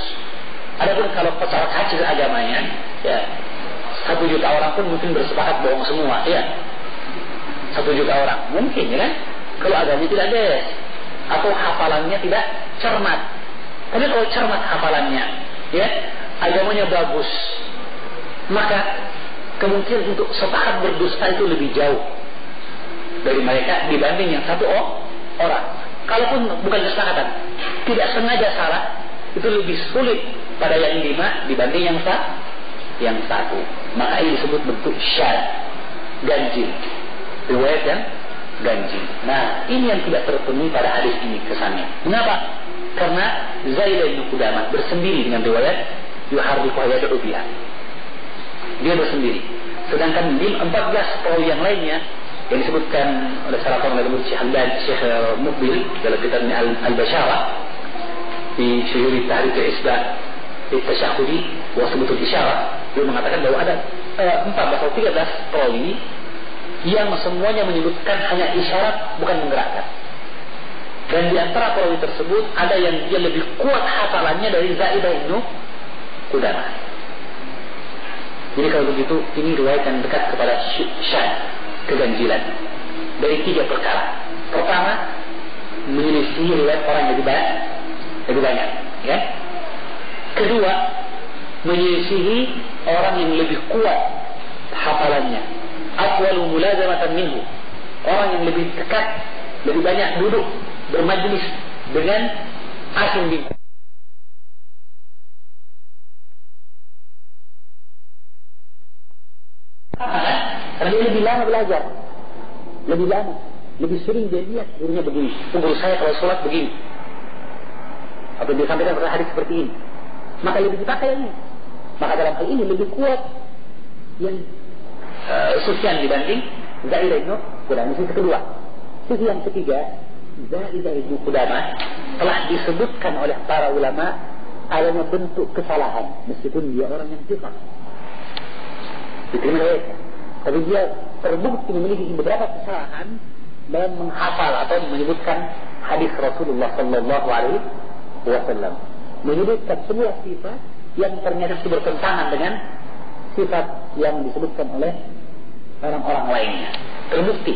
Adapun kalau pesawat hasil agamanya, ya, 1 juta orang pun mungkin bersepakat bohong semua, ya. 1 juta orang mungkin, ya kan? Kalau agamanya tidak beres atau hafalannya tidak cermat. Tapi kalau cermat hafalannya, ya, agamanya bagus, maka kemungkinan untuk sepakat berdusta itu lebih jauh dari mereka dibanding yang 1 orang. Kalaupun bukan kesepakatan, tidak sengaja salah, itu lebih sulit pada yang 5 dibanding yang 1. Maka ini disebut bentuk syad, ganjil, riwayat yang ganjil. Nah, ini yang tidak terpenuhi pada hadis ini kesannya. Mengapa? Karena Zaid bin Qudamah bersendiri dengan riwayat yuharriku hayatu biha. Dia bersendiri. Sedangkan di 14 perawi yang lainnya yang disebutkan oleh salah seorang dari Syekh Mukbil dalam kitabnya Al-Bashara di Syuhuri Tahrif al-Isbah di Tasyahudi wa Subutul Isyarah, dia mengatakan bahwa ada 14 atau 13 perawi yang semuanya menyebutkan hanya isyarat, bukan menggerakkan. Dan di antara perawi tersebut ada yang dia lebih kuat hafalannya dari Zaid bin Qudamah. Jadi kalau begitu, ini riwayat yang dekat kepada syad, keganjilan, dari 3 perkara. Pertama, menyelisih riwayat orang yang lebih banyak, ya. Kedua, menyelisihi orang yang lebih kuat hafalannya, aqwalu mulazamatan minhu, orang yang lebih dekat, lebih banyak duduk bermajlis dengan asing di karena dia lebih lama belajar, lebih lama, lebih sering dia lihat gurunya begini, guru saya kalau sholat begini, atau dia sampaikan pada hadis seperti ini, maka lebih dipakai ini. Maka dalam hal ini lebih kuat yang Sufyan dibanding Zaid bin Qudamah. Sisi kedua. Sisi yang ketiga, Zaid bin Qudamah telah disebutkan oleh para ulama adanya bentuk kesalahan, meskipun dia orang yang thiqah, diterima oleh, tapi dia terbukti memiliki beberapa kesalahan dalam menghafal atau menyebutkan hadis Rasulullah Sallallahu Alaihi Wasallam, menyebutkan sebuah sifat yang ternyata bertentangan dengan sifat yang disebutkan oleh orang-orang lainnya, terbukti,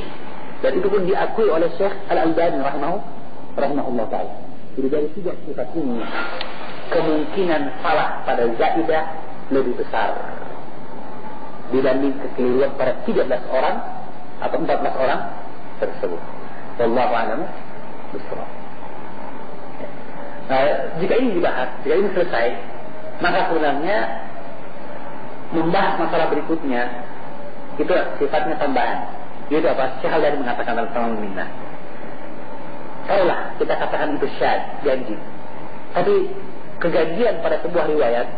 dan itu pun diakui oleh Syekh Al-Albani rahimahullah ta'ala. Jadi dari 3 sifat ini, kemungkinan salah pada Zaidah lebih besar dibanding kekeliruan pada 13 orang atau 14 orang tersebut. Wallahu a'lam bishawab. Nah, jika ini dibahas, jika ini selesai, maka sebenarnya membahas masalah berikutnya itu sifatnya tambahan. Yaitu apa? Syekh Al-Albani mengatakan dalam Tamamul Minnah, taruhlah kita katakan itu syad, ganjil, tapi keganjilan pada sebuah riwayat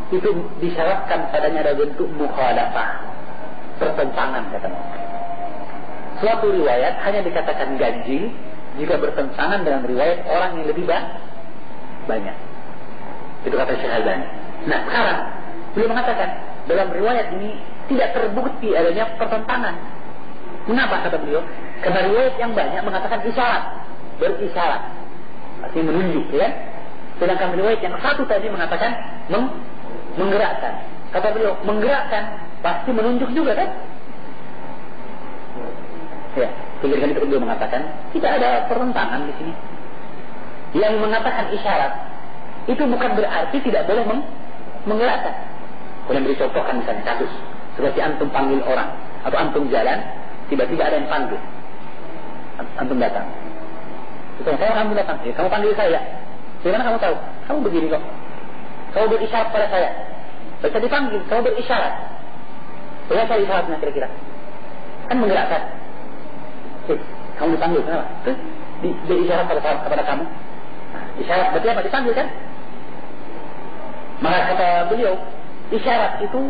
itu disyaratkan padanya ada bentuk mukhalafah, pertentangan katanya. Suatu riwayat hanya dikatakan ganjil jika bertentangan dengan riwayat orang yang lebih banyak. Itu kata Syekh Al-Albani. Nah, sekarang beliau mengatakan dalam riwayat ini tidak terbukti adanya pertentangan. Mengapa kata beliau? Karena riwayat yang banyak mengatakan isyarat, berisyarat, artinya menunjuk, ya. Sedangkan riwayat yang satu tadi mengatakan menggerakkan. Kata beliau, menggerakkan pasti menunjuk juga, kan? Ya, pikirkan itu beliau mengatakan tidak ada pertentangan di sini. Yang mengatakan isyarat itu bukan berarti tidak boleh menggerakkan. Boleh beri contohkan misalnya kasus seperti antum panggil orang atau antum jalan, tiba-tiba ada yang panggil, antum datang. Itu saya kamu datang, ya, kamu panggil saya. Bagaimana kamu tahu? Kamu begini kok. Kamu berisyarat pada saya. Bisa dipanggil, kamu berisyarat. Berapa isyaratnya kira-kira? Kan menggerakkan. Kamu dipanggil, kenapa? Dia isyarat kepada kamu. Nah, isyarat berarti apa? Dipanggil, kan? Maka kata beliau, isyarat itu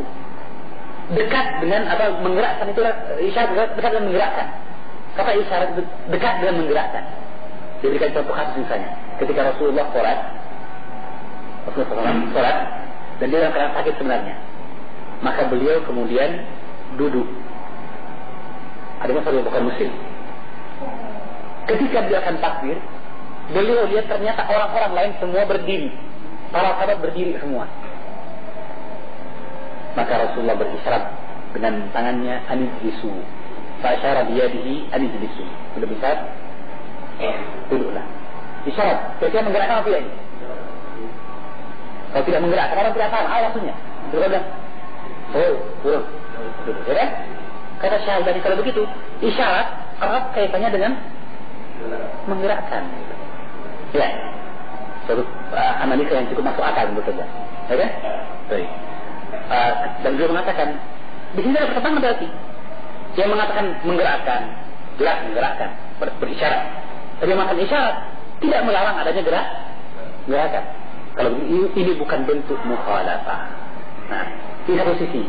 dekat dengan apa? Menggerakkan, itu isyarat dekat dengan menggerakkan. Kata isyarat dekat dengan menggerakkan. Diberikan contoh kasus misalnya, ketika Rasulullah sholat, dan dia dalam keadaan sakit sebenarnya, maka beliau kemudian duduk. Ada masalah bukan muslim. Ketika dia akan takbir, beliau lihat ternyata orang-orang lain semua berdiri, para sahabat berdiri semua. Maka Rasulullah berisyarat dengan tangannya, anijlisu. Fa'asyara biyadihi anijlisu. Sudah bisa? Duduklah. Isyarat. Kira-kira menggerakkan apa tidak ini? Kalau tidak menggerakkan, orang tidak paham. Maksudnya. Terus bilang, turun. Duduk. Ya kan? Kata Syahidani, kalau begitu, isyarat erat kaitannya dengan menggerakkan. Ya. Suatu analisa yang cukup masuk akal tentu saja. Ya kan? Baik. Dan beliau mengatakan, di sini ada pertentangan berarti. Yang mengatakan menggerakkan, jelas menggerakkan, berisyarat. Tapi yang mengatakan isyarat tidak melarang adanya gerakan. Kalau ini bukan bentuk mukhalafah. Nah, ini satu sisi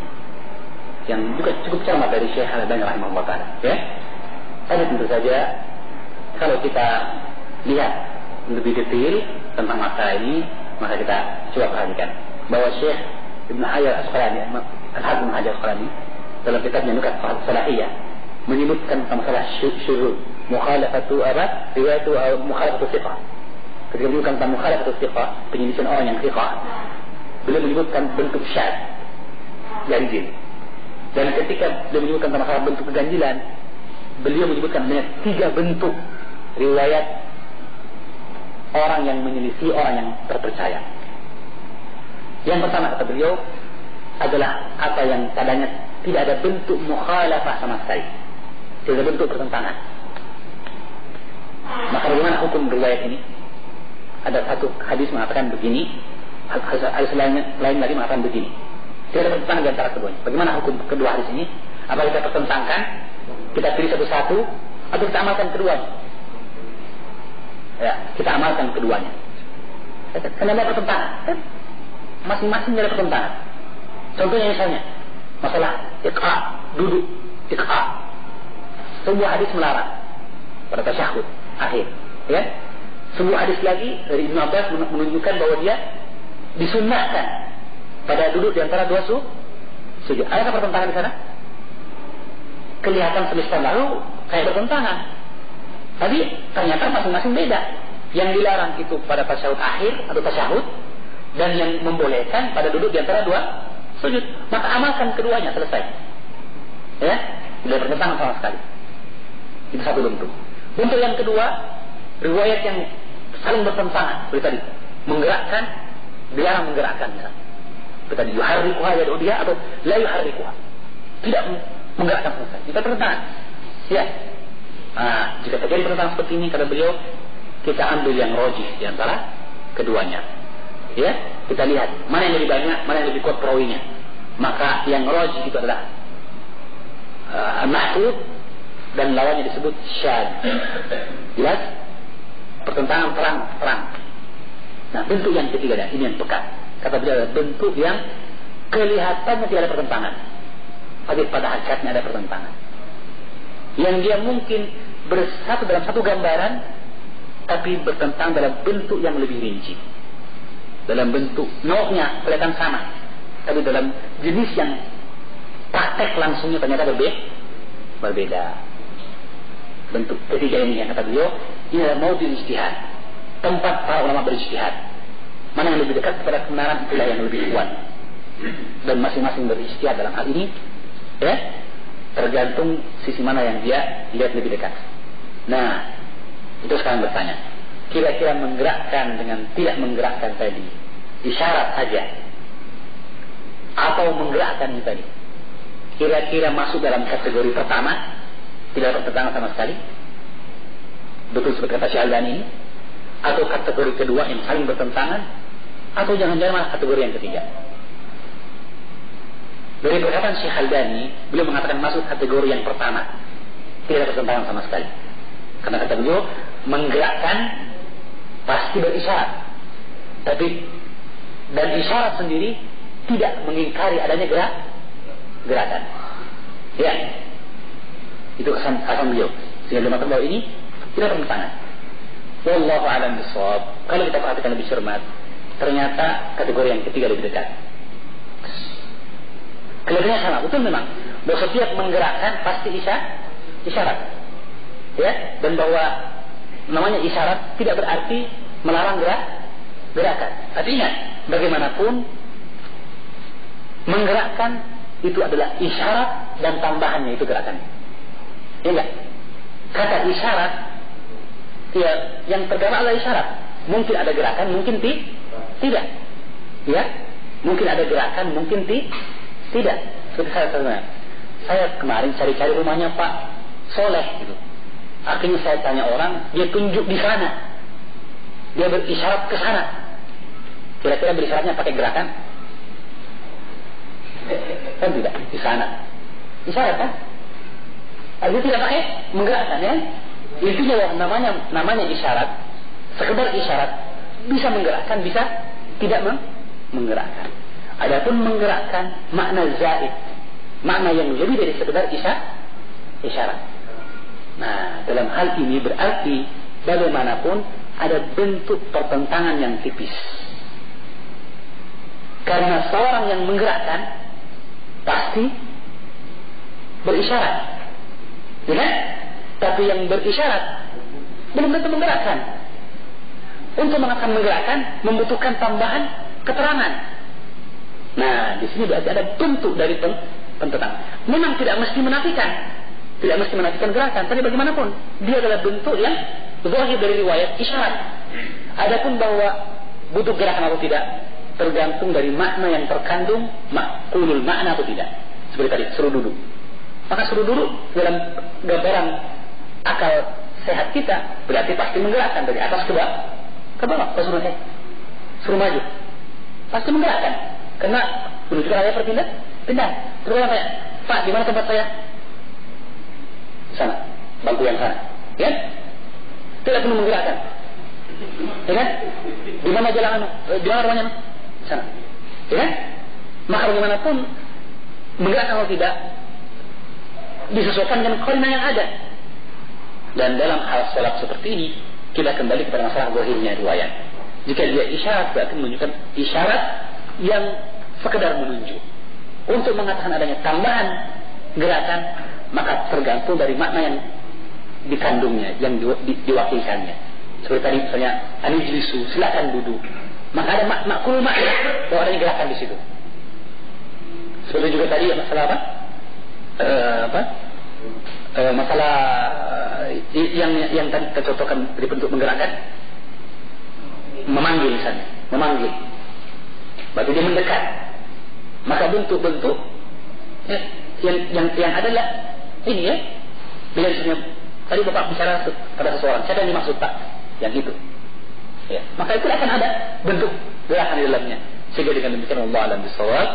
yang juga cukup cermat dari Syekh Al-Albani rahimahullah taala. Ya. Tapi tentu saja kalau kita lihat lebih detail tentang masalah ini, maka kita coba perhatikan bahwa Syekh Ibn Hajar Al-Asqalani, Al-Hafiz Ibn Hajar Al-Asqalani dalam kitabnya Nukat Salahiyah menyebutkan tentang masalah syurur mukhalafatu apa? Riwayatu mukhalafatu thiqah. Ketika menyebutkan tentang mukhalafatu thiqah, penyelisihan orang yang thiqah, beliau menyebutkan bentuk syadz, ganjil. Dan ketika beliau menyebutkan tentang masalah bentuk keganjilan, beliau menyebutkan banyak 3 bentuk riwayat orang yang menyelisih orang yang terpercaya. Yang pertama kata beliau adalah apa yang padanya tidak ada bentuk mukhalafah sama sekali, tidak ada bentuk pertentangan. Maka bagaimana hukum riwayat ini? Ada satu hadis mengatakan begini, hadis lain lagi mengatakan begini. Tidak ada pertentangan di antara keduanya. Bagaimana hukum kedua hadis ini? Apa kita pertentangkan? Kita pilih satu-satu atau kita amalkan keduanya? Ya, kita amalkan keduanya. Karena ada pertentangan. Masing-masing ada pertentangan. Contohnya misalnya masalah iqra, duduk, iqra. Sebuah hadis melarang pada tasyahud akhir, ya. Sebuah hadis lagi dari Ibnu Abbas menunjukkan bahwa dia disunnahkan pada duduk di antara 2 sujud. Adakah pertentangan di sana? Kelihatan semesta lalu kayak bertentangan. Tapi ternyata masing-masing beda. Yang dilarang itu pada tasyahud akhir atau tasyahud, dan yang membolehkan pada duduk di antara 2 sujud. Maka amalkan keduanya, selesai. Ya, tidak bertentangan sama sekali. Itu satu bentuk. Bentuk yang kedua, riwayat yang saling bertentangan. Seperti tadi, menggerakkan, dilarang menggerakkan. Seperti tadi, yuharrikuha yad'u dia atau la yuharrikuha. Tidak menggerakkan sama sekali. Itu bertentangan. Ya. Nah, jika terjadi pertentangan seperti ini, kata beliau, kita ambil yang rajih di antara keduanya. Ya, kita lihat mana yang lebih banyak, mana yang lebih kuat perawinya. Maka yang rajih itu adalah mahfuz, dan lawannya disebut syadz. Jelas? Pertentangan terang. Nah, bentuk yang ketiga dan ini yang pekat. Kata beliau adalah bentuk yang kelihatannya tidak ada pertentangan, tapi pada hakikatnya ada pertentangan. Yang dia mungkin bersatu dalam satu gambaran, tapi bertentang dalam bentuk yang lebih rinci. Dalam bentuk nau'nya kelihatan sama, tapi dalam jenis yang praktek langsungnya ternyata berbeda. Bentuk ketiga ini yang kata beliau, ini adalah maudhi ijtihad, tempat para ulama berijtihad. Mana yang lebih dekat kepada kebenaran, itulah yang lebih kuat. Dan masing-masing berijtihad dalam hal ini, ya, tergantung sisi mana yang dia lihat lebih dekat. Nah, itu sekarang bertanya, kira-kira menggerakkan dengan tidak menggerakkan tadi, isyarat saja, atau menggerakkan tadi, kira-kira masuk dalam kategori pertama, tidak bertentangan sama sekali, betul seperti kata Syekh Al-Albani ini, atau kategori kedua yang saling bertentangan, atau jangan-jangan malah kategori yang ketiga. Dari perkataan Syekh Al-Albani, beliau mengatakan masuk kategori yang pertama, tidak bertentangan sama sekali. Karena kata beliau, menggerakkan pasti berisyarat, tapi dan isyarat sendiri tidak mengingkari adanya gerakan. Ya, itu kesan beliau. Sehingga beliau mengatakan bahwa ini tidak bertentangan. Wallahu a'lam bishawab. Kalau kita perhatikan lebih cermat, ternyata kategori yang ketiga lebih dekat. Kelihatannya sama, betul memang. Bahwa setiap menggerakkan pasti isyarat. Ya, dan bahwa namanya isyarat tidak berarti melarang gerakan. Tapi ingat, bagaimanapun menggerakkan itu adalah isyarat dan tambahannya itu gerakan. Ya enggak? Kata isyarat, ya, yang tergambar adalah isyarat. Mungkin ada gerakan, mungkin tidak. Ya, mungkin ada gerakan, mungkin tidak. Seperti saya kemarin cari-cari rumahnya Pak Soleh gitu. Akhirnya saya tanya orang, dia tunjuk di sana. Dia berisyarat ke sana. Kira-kira berisyaratnya pakai gerakan? Kan tidak, di sana. Isyarat kan? Artinya tidak pakai menggerakkan ya. Intinya namanya isyarat. Sekedar isyarat bisa menggerakkan, bisa tidak menggerakkan. Adapun menggerakkan makna zaid, makna yang lebih dari sekedar isyarat. Nah, dalam hal ini berarti bagaimanapun ada bentuk pertentangan yang tipis. Karena seorang yang menggerakkan pasti berisyarat, ya? Tapi yang berisyarat belum tentu menggerakkan. Untuk mengatakan menggerakkan membutuhkan tambahan keterangan. Nah, di sini berarti ada bentuk dari penentangan. Memang tidak mesti menafikan gerakan, tapi bagaimanapun dia adalah bentuk yang zahir dari riwayat isyarat. Adapun bahwa butuh gerakan atau tidak tergantung dari makna yang terkandung, maqulul makna atau tidak. Seperti tadi, suruh duduk. Maka suruh duduk dalam gambaran akal sehat kita berarti pasti menggerakkan dari atas ke bawah. Suruh maju, pasti menggerakkan. Karena menunjukkan saya pindah. Terus saya, Pak, di mana tempat saya? Sana, bangku yang sana. Ya? Tidak perlu menggerakkan. Ya kan? Di mana jalan? Di mana rumahnya? Sana. Ya kan? Maka bagaimanapun menggerakkan atau tidak disesuaikan dengan qarinah yang ada. Dan dalam hal salat seperti ini kita kembali kepada masalah zahirnya riwayat. Jika dia isyarat berarti menunjukkan isyarat yang sekedar menunjuk. Untuk mengatakan adanya tambahan gerakan maka tergantung dari makna yang dikandungnya, yang diwakilkannya. Seperti tadi misalnya anijlisu, silakan duduk. Maka ada makul makna bahwa ada gerakan di situ. Seperti juga tadi masalah apa? Masalah yang tadi kita contohkan dari bentuk menggerakkan, memanggil misalnya, memanggil. Berarti dia mendekat. Maka bentuk-bentuk yang adalah ini ya. Bila misalnya tadi Bapak bicara pada seseorang, siapa yang dimaksud Pak? Yang itu. Ya. Maka itu akan ada bentuk gerakan di dalamnya. Sehingga dengan demikian Allah alam bisawab,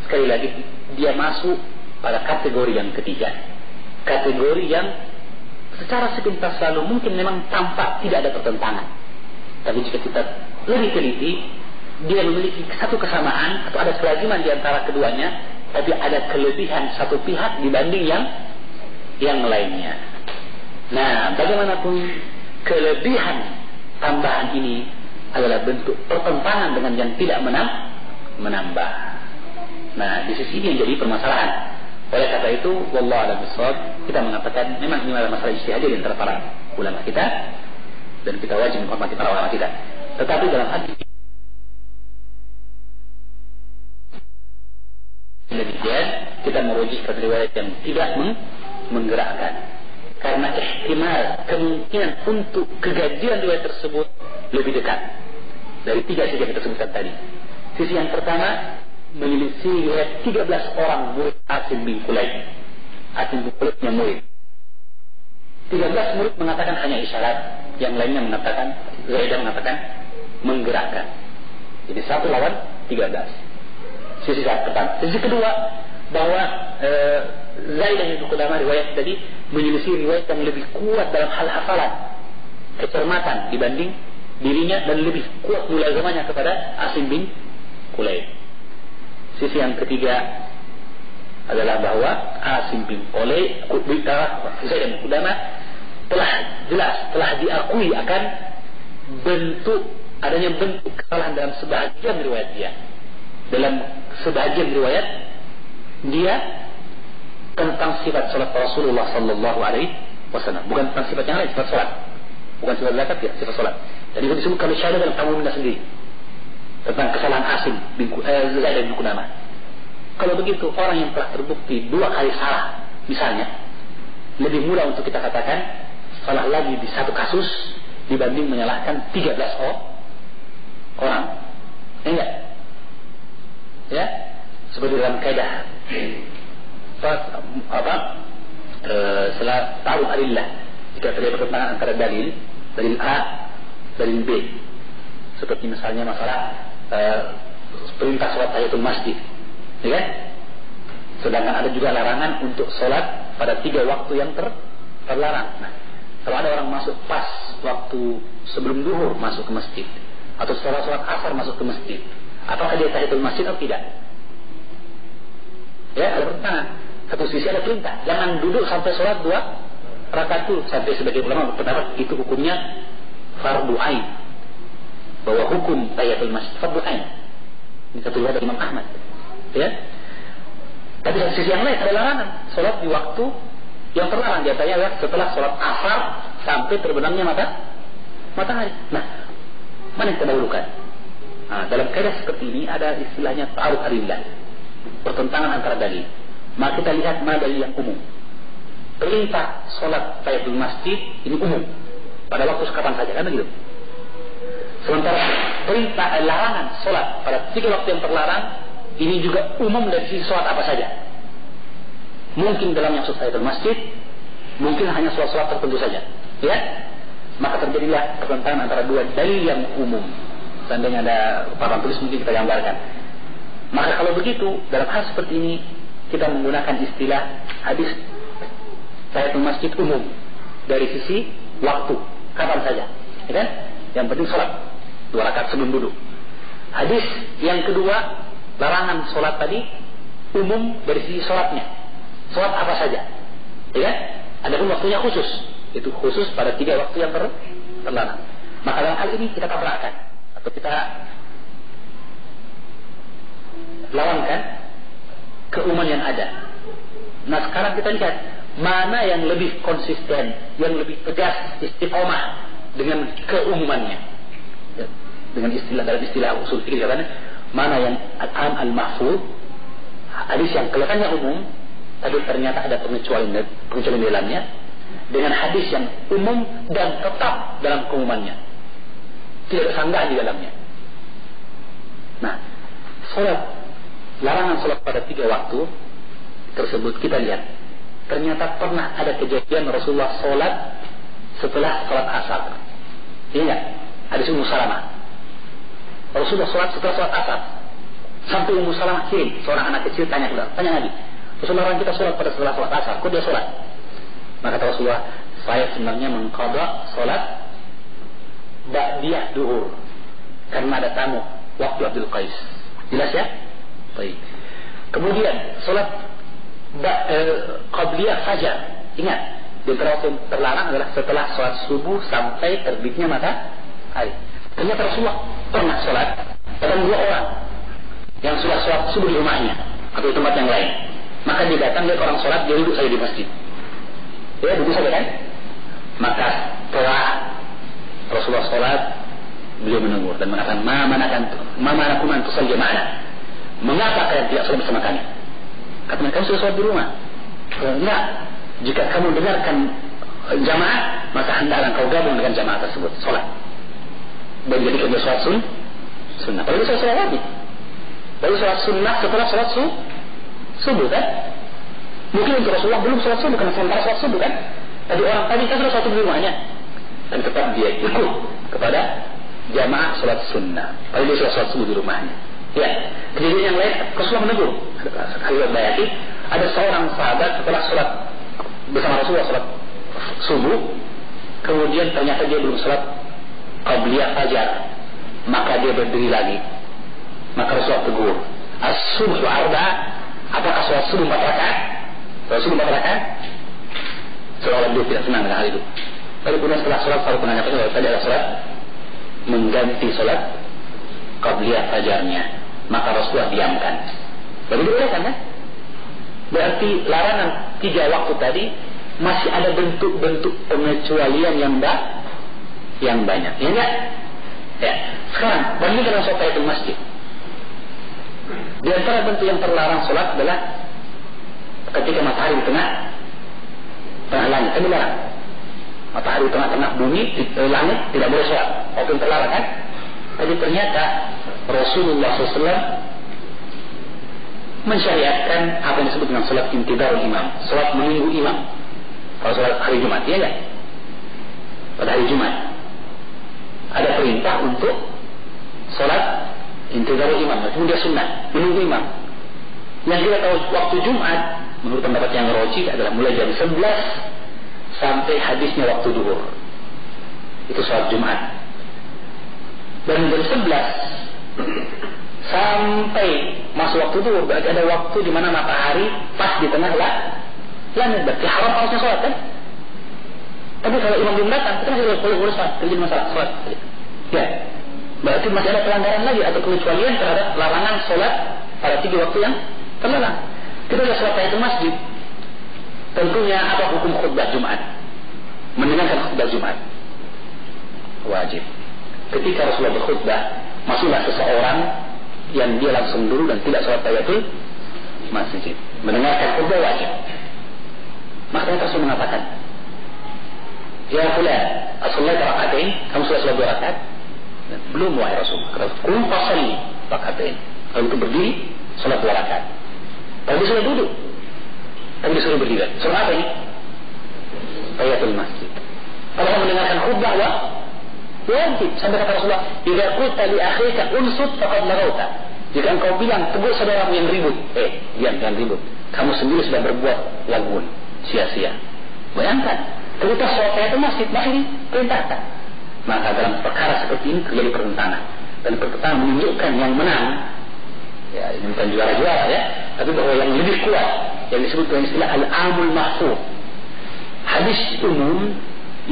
sekali lagi dia masuk pada kategori yang ketiga. Kategori yang secara sepintas lalu mungkin memang tampak tidak ada pertentangan. Tapi jika kita lebih teliti, dia memiliki satu kesamaan atau ada kelaziman di antara keduanya, tapi ada kelebihan satu pihak dibanding yang lainnya. Nah, bagaimanapun kelebihan tambahan ini adalah bentuk pertentangan dengan yang tidak menambah. Nah, di sisi ini yang jadi permasalahan. Oleh kata itu, wallahu a'lam bishawab, kita mengatakan memang ini adalah masalah ijtihad di antara para ulama kita dan kita wajib menghormati para ulama kita. Tetapi dalam hati demikian kita merujuk ke riwayat yang tidak menggerakkan. Karena ihtimal kemungkinan untuk kegajian riwayat tersebut lebih dekat dari tiga sisi yang kita sebutkan tadi. Sisi yang pertama menyelisih riwayat 13 orang murid Asim bin Kulayb. Asim bin Kulayb murid. 13 murid mengatakan hanya isyarat, yang lainnya mengatakan, Zaidah mengatakan menggerakkan. Jadi 1 lawan 13. Sisi pertama. Sisi kedua bahwa Zaidah bin Qudamah riwayat tadi menyelisih riwayat yang lebih kuat dalam hal hafalan, kecermatan dibanding dirinya dan lebih kuat mulazamahnya kepada Asim bin Kulayb. Sisi yang ketiga adalah bahwa Asim bin Kulayb Zaidah bin Qudamah telah diakui akan adanya bentuk kesalahan dalam sebagian riwayat dia. Dalam sebagian riwayat dia tentang sifat salat Rasulullah sallallahu alaihi wasallam, bukan tentang sifat yang lain, sifat salat. bukan sifat zakat ya, sifat sholat. Jadi itu disebutkan syahadat dalam tamamnya sendiri tentang kesalahan Asim Zaid bin Qudamah. Kalau begitu orang yang telah terbukti 2 kali salah misalnya, lebih mudah untuk kita katakan salah lagi di satu kasus dibanding menyalahkan 13 orang. Enggak? Ya, seperti dalam kaidah setelah tahu adillah, jika terjadi pertentangan antara dalil A, dalil B, seperti misalnya masalah perintah sholat tahiyatul masjid, ya kan? Sedangkan ada juga larangan untuk sholat pada 3 waktu yang terlarang. Nah, kalau ada orang masuk pas waktu sebelum duhur masuk ke masjid, atau setelah sholat asar masuk ke masjid, apakah dia tahiyatul masjid atau tidak? Ya, ada pertentangan. Satu sisi ada perintah, jangan duduk sampai sholat 2 rakaat dulu. Sampai sebagai ulama berpendapat itu hukumnya fardu ain, bahwa hukum tahiyatul masjid fardu ain. Ini satu riwayat Imam Ahmad. Ya. Tapi dari sisi yang lain ada larangan sholat di waktu yang terlarang, biasanya setelah sholat asar sampai terbenamnya matahari. Nah, mana yang kita dahulukan? Nah, dalam kaidah seperti ini ada istilahnya ta'arud adillah, pertentangan antara dalil. Maka kita lihat mana dalil yang umum. Perintah sholat tahiyatul masjid ini umum pada waktu kapan saja, kan begitu. Sementara perintah larangan sholat pada 3 waktu yang terlarang ini juga umum dari sisi sholat apa saja. Mungkin dalam yang sholat tahiyatul masjid, mungkin hanya sholat-sholat tertentu saja. Ya, maka terjadilah pertentangan antara 2 dalil yang umum. Seandainya ada papan tulis mungkin kita gambarkan. Maka kalau begitu dalam hal seperti ini kita menggunakan istilah hadis tahiyatul masjid umum dari sisi waktu kapan saja, ya kan? Yang penting sholat 2 rakaat sebelum duduk. Hadis yang kedua larangan sholat tadi umum dari sisi sholatnya, sholat apa saja, ya kan? Adapun waktunya khusus, itu khusus pada 3 waktu yang terlarang. Maka dalam hal ini kita tabrakkan atau kita lawankan keumuman yang ada. Nah, sekarang kita lihat mana yang lebih konsisten, yang lebih tegas, istiqomah dengan keumumannya. Ya, dengan dalam istilah usul fikih katanya, mana yang al-am al-mahfuz, hadis yang kelihatannya umum tapi ternyata ada pengecualian di dalamnya, dengan hadis yang umum dan tetap dalam keumumannya, tidak ada sanggahan di dalamnya. Nah, larangan sholat pada 3 waktu tersebut kita lihat ternyata pernah ada kejadian Rasulullah sholat setelah sholat asar. Iya nggak? Hadis Ummu Salamah. Rasulullah sholat setelah sholat asar. Sampai Ummu Salamah kirim seorang anak kecil tanya Nabi, Rasulullah, orang kita sholat pada setelah sholat asar, kok dia sholat? Maka kata Rasulullah, saya sebenarnya mengqadha sholat ba'diyah duhur karena ada tamu waktu Abdul Qais. Jelas ya? Baik. Kemudian sholat qabliyah fajar. Ingat, yang terlarang adalah setelah sholat subuh sampai terbitnya matahari. Ternyata Rasulullah pernah sholat pada 2 orang yang sudah sholat subuh di rumahnya atau di tempat yang lain. Maka dia datang, lihat orang sholat, dia duduk saja di masjid. Ya, duduk saja kan? Maka setelah Rasulullah sholat, beliau menegur dan mengatakan, Ma manakum an tusalli ma'ana? Mengapa kalian tidak sholat bersama kami? Kata mereka, kamu sudah sholat di rumah. Enggak. Jika kamu dengarkan jamaah, maka hendaklah kau gabung dengan jamaah tersebut, sholat. Dan jadi kerja sholat sunnah. Kalau dia sholat wajib, baru sholat sunnah setelah sholat subuh kan? Mungkin untuk Rasulullah belum sholat subuh, karena sementara sholat subuh kan? Tadi orang tadi kan sudah sholat di rumahnya, dan tetap dia ikut kepada jamaah sholat sunnah. Kalau dia sudah sholat subuh di rumahnya. Ya, kejadian yang lain Rasulullah menegur. Riwayat Bayhaqi, ada seorang sahabat setelah sholat bersama Rasulullah sholat subuh, kemudian ternyata dia belum sholat qabliyah fajar, maka dia berdiri lagi. Maka Rasulullah tegur, as-subhu arba'ah, apakah sholat subuh 4 rakaat? Sholat subuh 4 rakaat? Seolah dia tidak senang dengan hal itu. Tapi kemudian setelah sholat selalu menanyakan bahwa tadi ada sholat mengganti sholat qabliyah fajarnya, maka Rasulullah diamkan. Jadi dibolehkan kan? Berarti larangan 3 waktu tadi masih ada bentuk-bentuk pengecualian yang yang banyak. Ya enggak? Ya. Sekarang bandingkan dengan sholat tahiyatul masjid. Di antara bentuk yang terlarang sholat adalah ketika matahari di tengah langit. Kan dilarang. Matahari di tengah bumi, di langit tidak boleh sholat. Waktu yang terlarang kan? Tapi ternyata Rasulullah SAW mensyariatkan apa yang disebut dengan sholat intidharul imam, sholat menunggu imam. Kalau sholat hari Jumat, ya enggak? Pada hari Jumat ada perintah untuk sholat intidharul imam, kemudian dia sunnah menunggu imam. Yang kita tahu waktu Jumat menurut pendapat yang rajih adalah mulai jam 11 sampai habisnya waktu zuhur. Itu sholat Jumat. Dan jam 11 sampai masuk waktu zuhur berarti ada waktu di mana matahari pas di tengah langit. Berarti haram harusnya sholat kan? Tapi kalau imam belum datang, kita masih boleh sholat. Terjadi masalah sholat. Ya. Berarti masih ada pelanggaran lagi atau pengecualian terhadap larangan sholat pada 3 waktu yang terlarang. Kita lihat sholat tahiyatul masjid. Tentunya apa hukum khutbah Jumat? Mendengarkan khutbah Jumat wajib. Ketika Rasulullah berkhutbah, masuklah seseorang yang dia langsung dulu dan tidak sholat tahiyatul masjid. Mendengarkan khutbah wajib. Makanya Rasul mengatakan, ya fulan, as-salat raka'atain, kamu sudah sholat 2 rakaat? Belum wahai Rasul. Qum fasalli raka'atain. Kalau itu berdiri, sholat 2 rakaat. Tapi sudah duduk. Tapi disuruh berdiri. Surah apa ini? Tahiyatul masjid. Kalau kamu mendengarkan khutbah wajib. Sampai kata Rasulullah, "Idza qulta li akhika unsut faqad laghawta." Jika engkau bilang tegur saudaramu yang ribut, jangan ribut. Kamu sendiri sudah berbuat lagun, sia-sia. Bayangkan, ketika sholat tahiyatul masjid masih diperintahkan. Maka dalam perkara seperti ini terjadi pertentangan. Dan pertentangan menunjukkan yang menang. Ya, ini bukan juara-juara ya, tapi bahwa yang lebih kuat yang disebut dengan istilah al-amul mahfuz. Hadis umum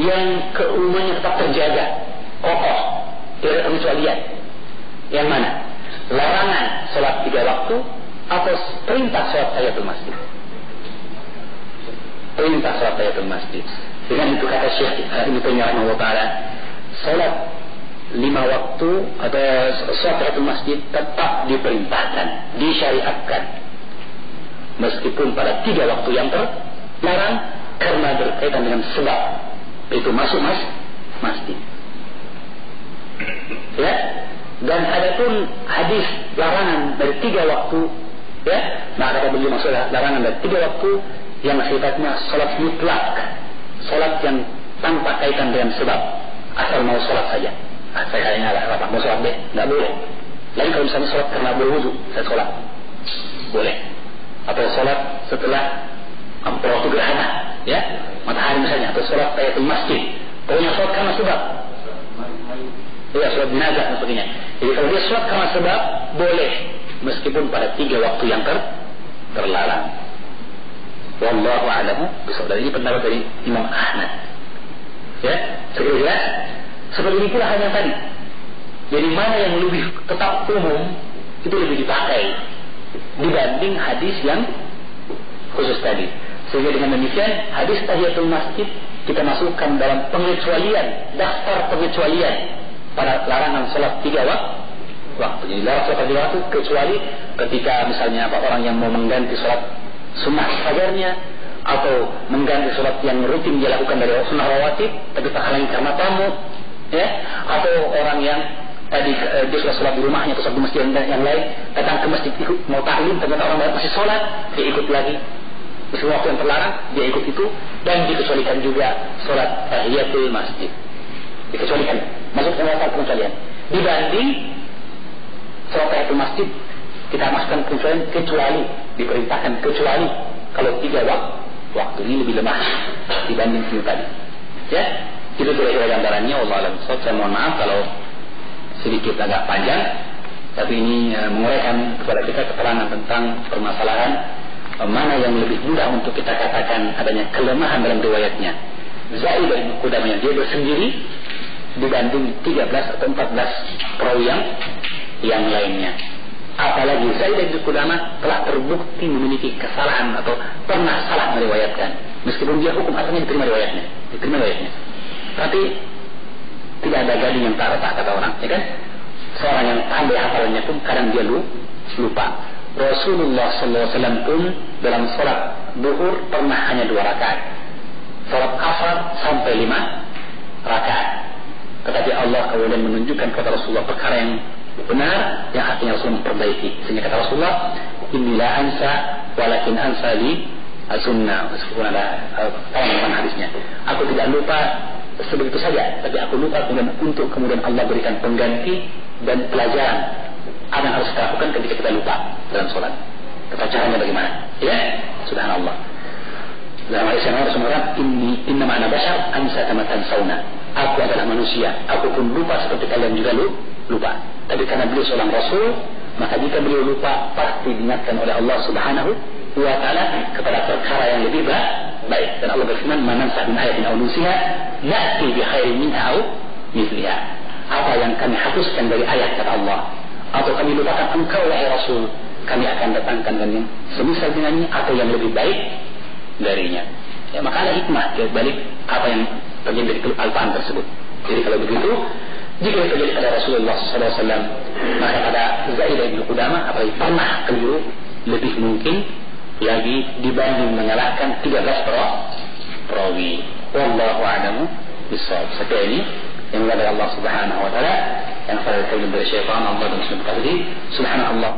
yang keumumannya tetap terjaga, kokoh, tidak ada pengecualian. Yang mana? Larangan sholat 3 waktu atau perintah sholat tahiyatul masjid? Perintah sholat tahiyatul masjid. Dengan itu kata Syekh Ibnu Taimiyah rahimahullah, sholat 5 waktu atau sholat tahiyatul masjid tetap diperintahkan, disyariatkan, meskipun pada 3 waktu yang terlarang karena berkaitan dengan sebab itu masuk masjid. Ya, dan adapun hadis larangan dari 3 waktu, ya, maka kata beliau maksudnya larangan dari 3 waktu yang sifatnya salat mutlak, salat yang tanpa kaitan dengan sebab, asal mau salat saja. Saya kayaknya apa mau salat deh, nggak boleh. Lain kalau misalnya salat karena berwudu, saya salat boleh. Atau salat setelah waktu gerhana, ya, matahari misalnya, atau salat tahiyatul masjid. Pokoknya salat karena sebab. Ya, salat jenazah dan sebagainya. Jadi kalau dia salat karena sebab boleh, meskipun pada 3 waktu yang terlarang. Wallahu a'lamu bishawab. Ini pendapat dari Imam Ahmad. Ya, segera jelas. Seperti ini pula hanya tadi. Jadi mana yang lebih tetap umum itu lebih dipakai dibanding hadis yang khusus tadi. Sehingga dengan demikian hadis tahiyatul masjid kita masukkan dalam pengecualian, daftar pengecualian pada larangan sholat 3 waktu. Jadi larangan sholat 3 waktu kecuali ketika misalnya orang yang mau mengganti sholat sunnah fajarnya atau mengganti sholat yang rutin dia lakukan dari sunnah rawatib tapi terhalangi karena tamu, ya, atau orang yang tadi dia sudah sholat di rumahnya atau sholat di masjid yang lain, datang ke masjid ikut mau taklim, ternyata orang lain masih sholat, dia ikut lagi. Meskipun waktu yang terlarang dia ikut itu, dan dikecualikan juga sholat tahiyatul masjid, dikecualikan, masuk ke dalam pengecualian. Dibanding sholat tahiyatul masjid kita masukkan pengecualian kecuali, diperintahkan kecuali kalau 3 waktu ini lebih lemah dibanding itu tadi. Ya, itu kira-kira gambarannya. Allah alam. Saya mohon maaf kalau sedikit agak panjang, tapi ini menguraikan kepada kita keterangan tentang permasalahan mana yang lebih mudah untuk kita katakan adanya kelemahan dalam riwayatnya. Zaid bin Qudamah dia bersendiri dibanding 13 atau 14 perawi yang lainnya. Apalagi Zaid bin Qudamah telah terbukti memiliki kesalahan atau pernah salah meriwayatkan, meskipun dia hukum asalnya diterima riwayatnya. Tapi Tidak ada gading yang tak retak kata orang, ya kan? Seorang yang pandai hafalannya pun kadang dia lupa. Rasulullah SAW pun dalam sholat duhur pernah hanya 2 rakaat, sholat asar sampai 5 rakaat. Tetapi Allah kemudian menunjukkan kepada Rasulullah perkara yang benar yang artinya Rasul memperbaiki. Sehingga kata Rasulullah, inni la ansa walakin ansa li as-sunnah. Meskipun ada tentang hadisnya, aku tidak lupa sebegitu saja, tapi aku lupa kemudian Allah berikan pengganti dan pelajaran apa yang harus kita lakukan ketika kita lupa dalam sholat. Caranya bagaimana? Ya, subhanallah. Dalam hadis yang Rasul mengatakan, inna ma'ana bashar ansa kama tansawna. Aku adalah manusia, aku pun lupa seperti kalian juga lupa. Tapi karena beliau seorang Rasul, maka jika beliau lupa pasti diingatkan oleh Allah Subhanahu wa ta'ala kepada perkara yang lebih baik. Dan Allah berfirman, "Man nansah min ayatin aw nusiha na'ti bi khairin minha aw mithliha." Apa yang kami hapuskan dari ayat kata Allah atau kami lupakan engkau wahai Rasul, kami akan datangkan dengan yang semisal dengannya atau yang lebih baik darinya. Ya, maka ada hikmah di balik apa yang terjadi dari Al-Quran tersebut. Jadi kalau begitu, jika itu terjadi pada Rasulullah SAW, maka pada Zaid bin Qudamah apalagi pernah keliru, lebih mungkin lagi dibanding menyalahkan 13 perawi. Wallahu a'lamu bishawab. Seperti ini yang dari Allah Subhanahu wa taala, yang saya dari syaitan Allah dan subhanahu wa ta'ala. Subhanallah.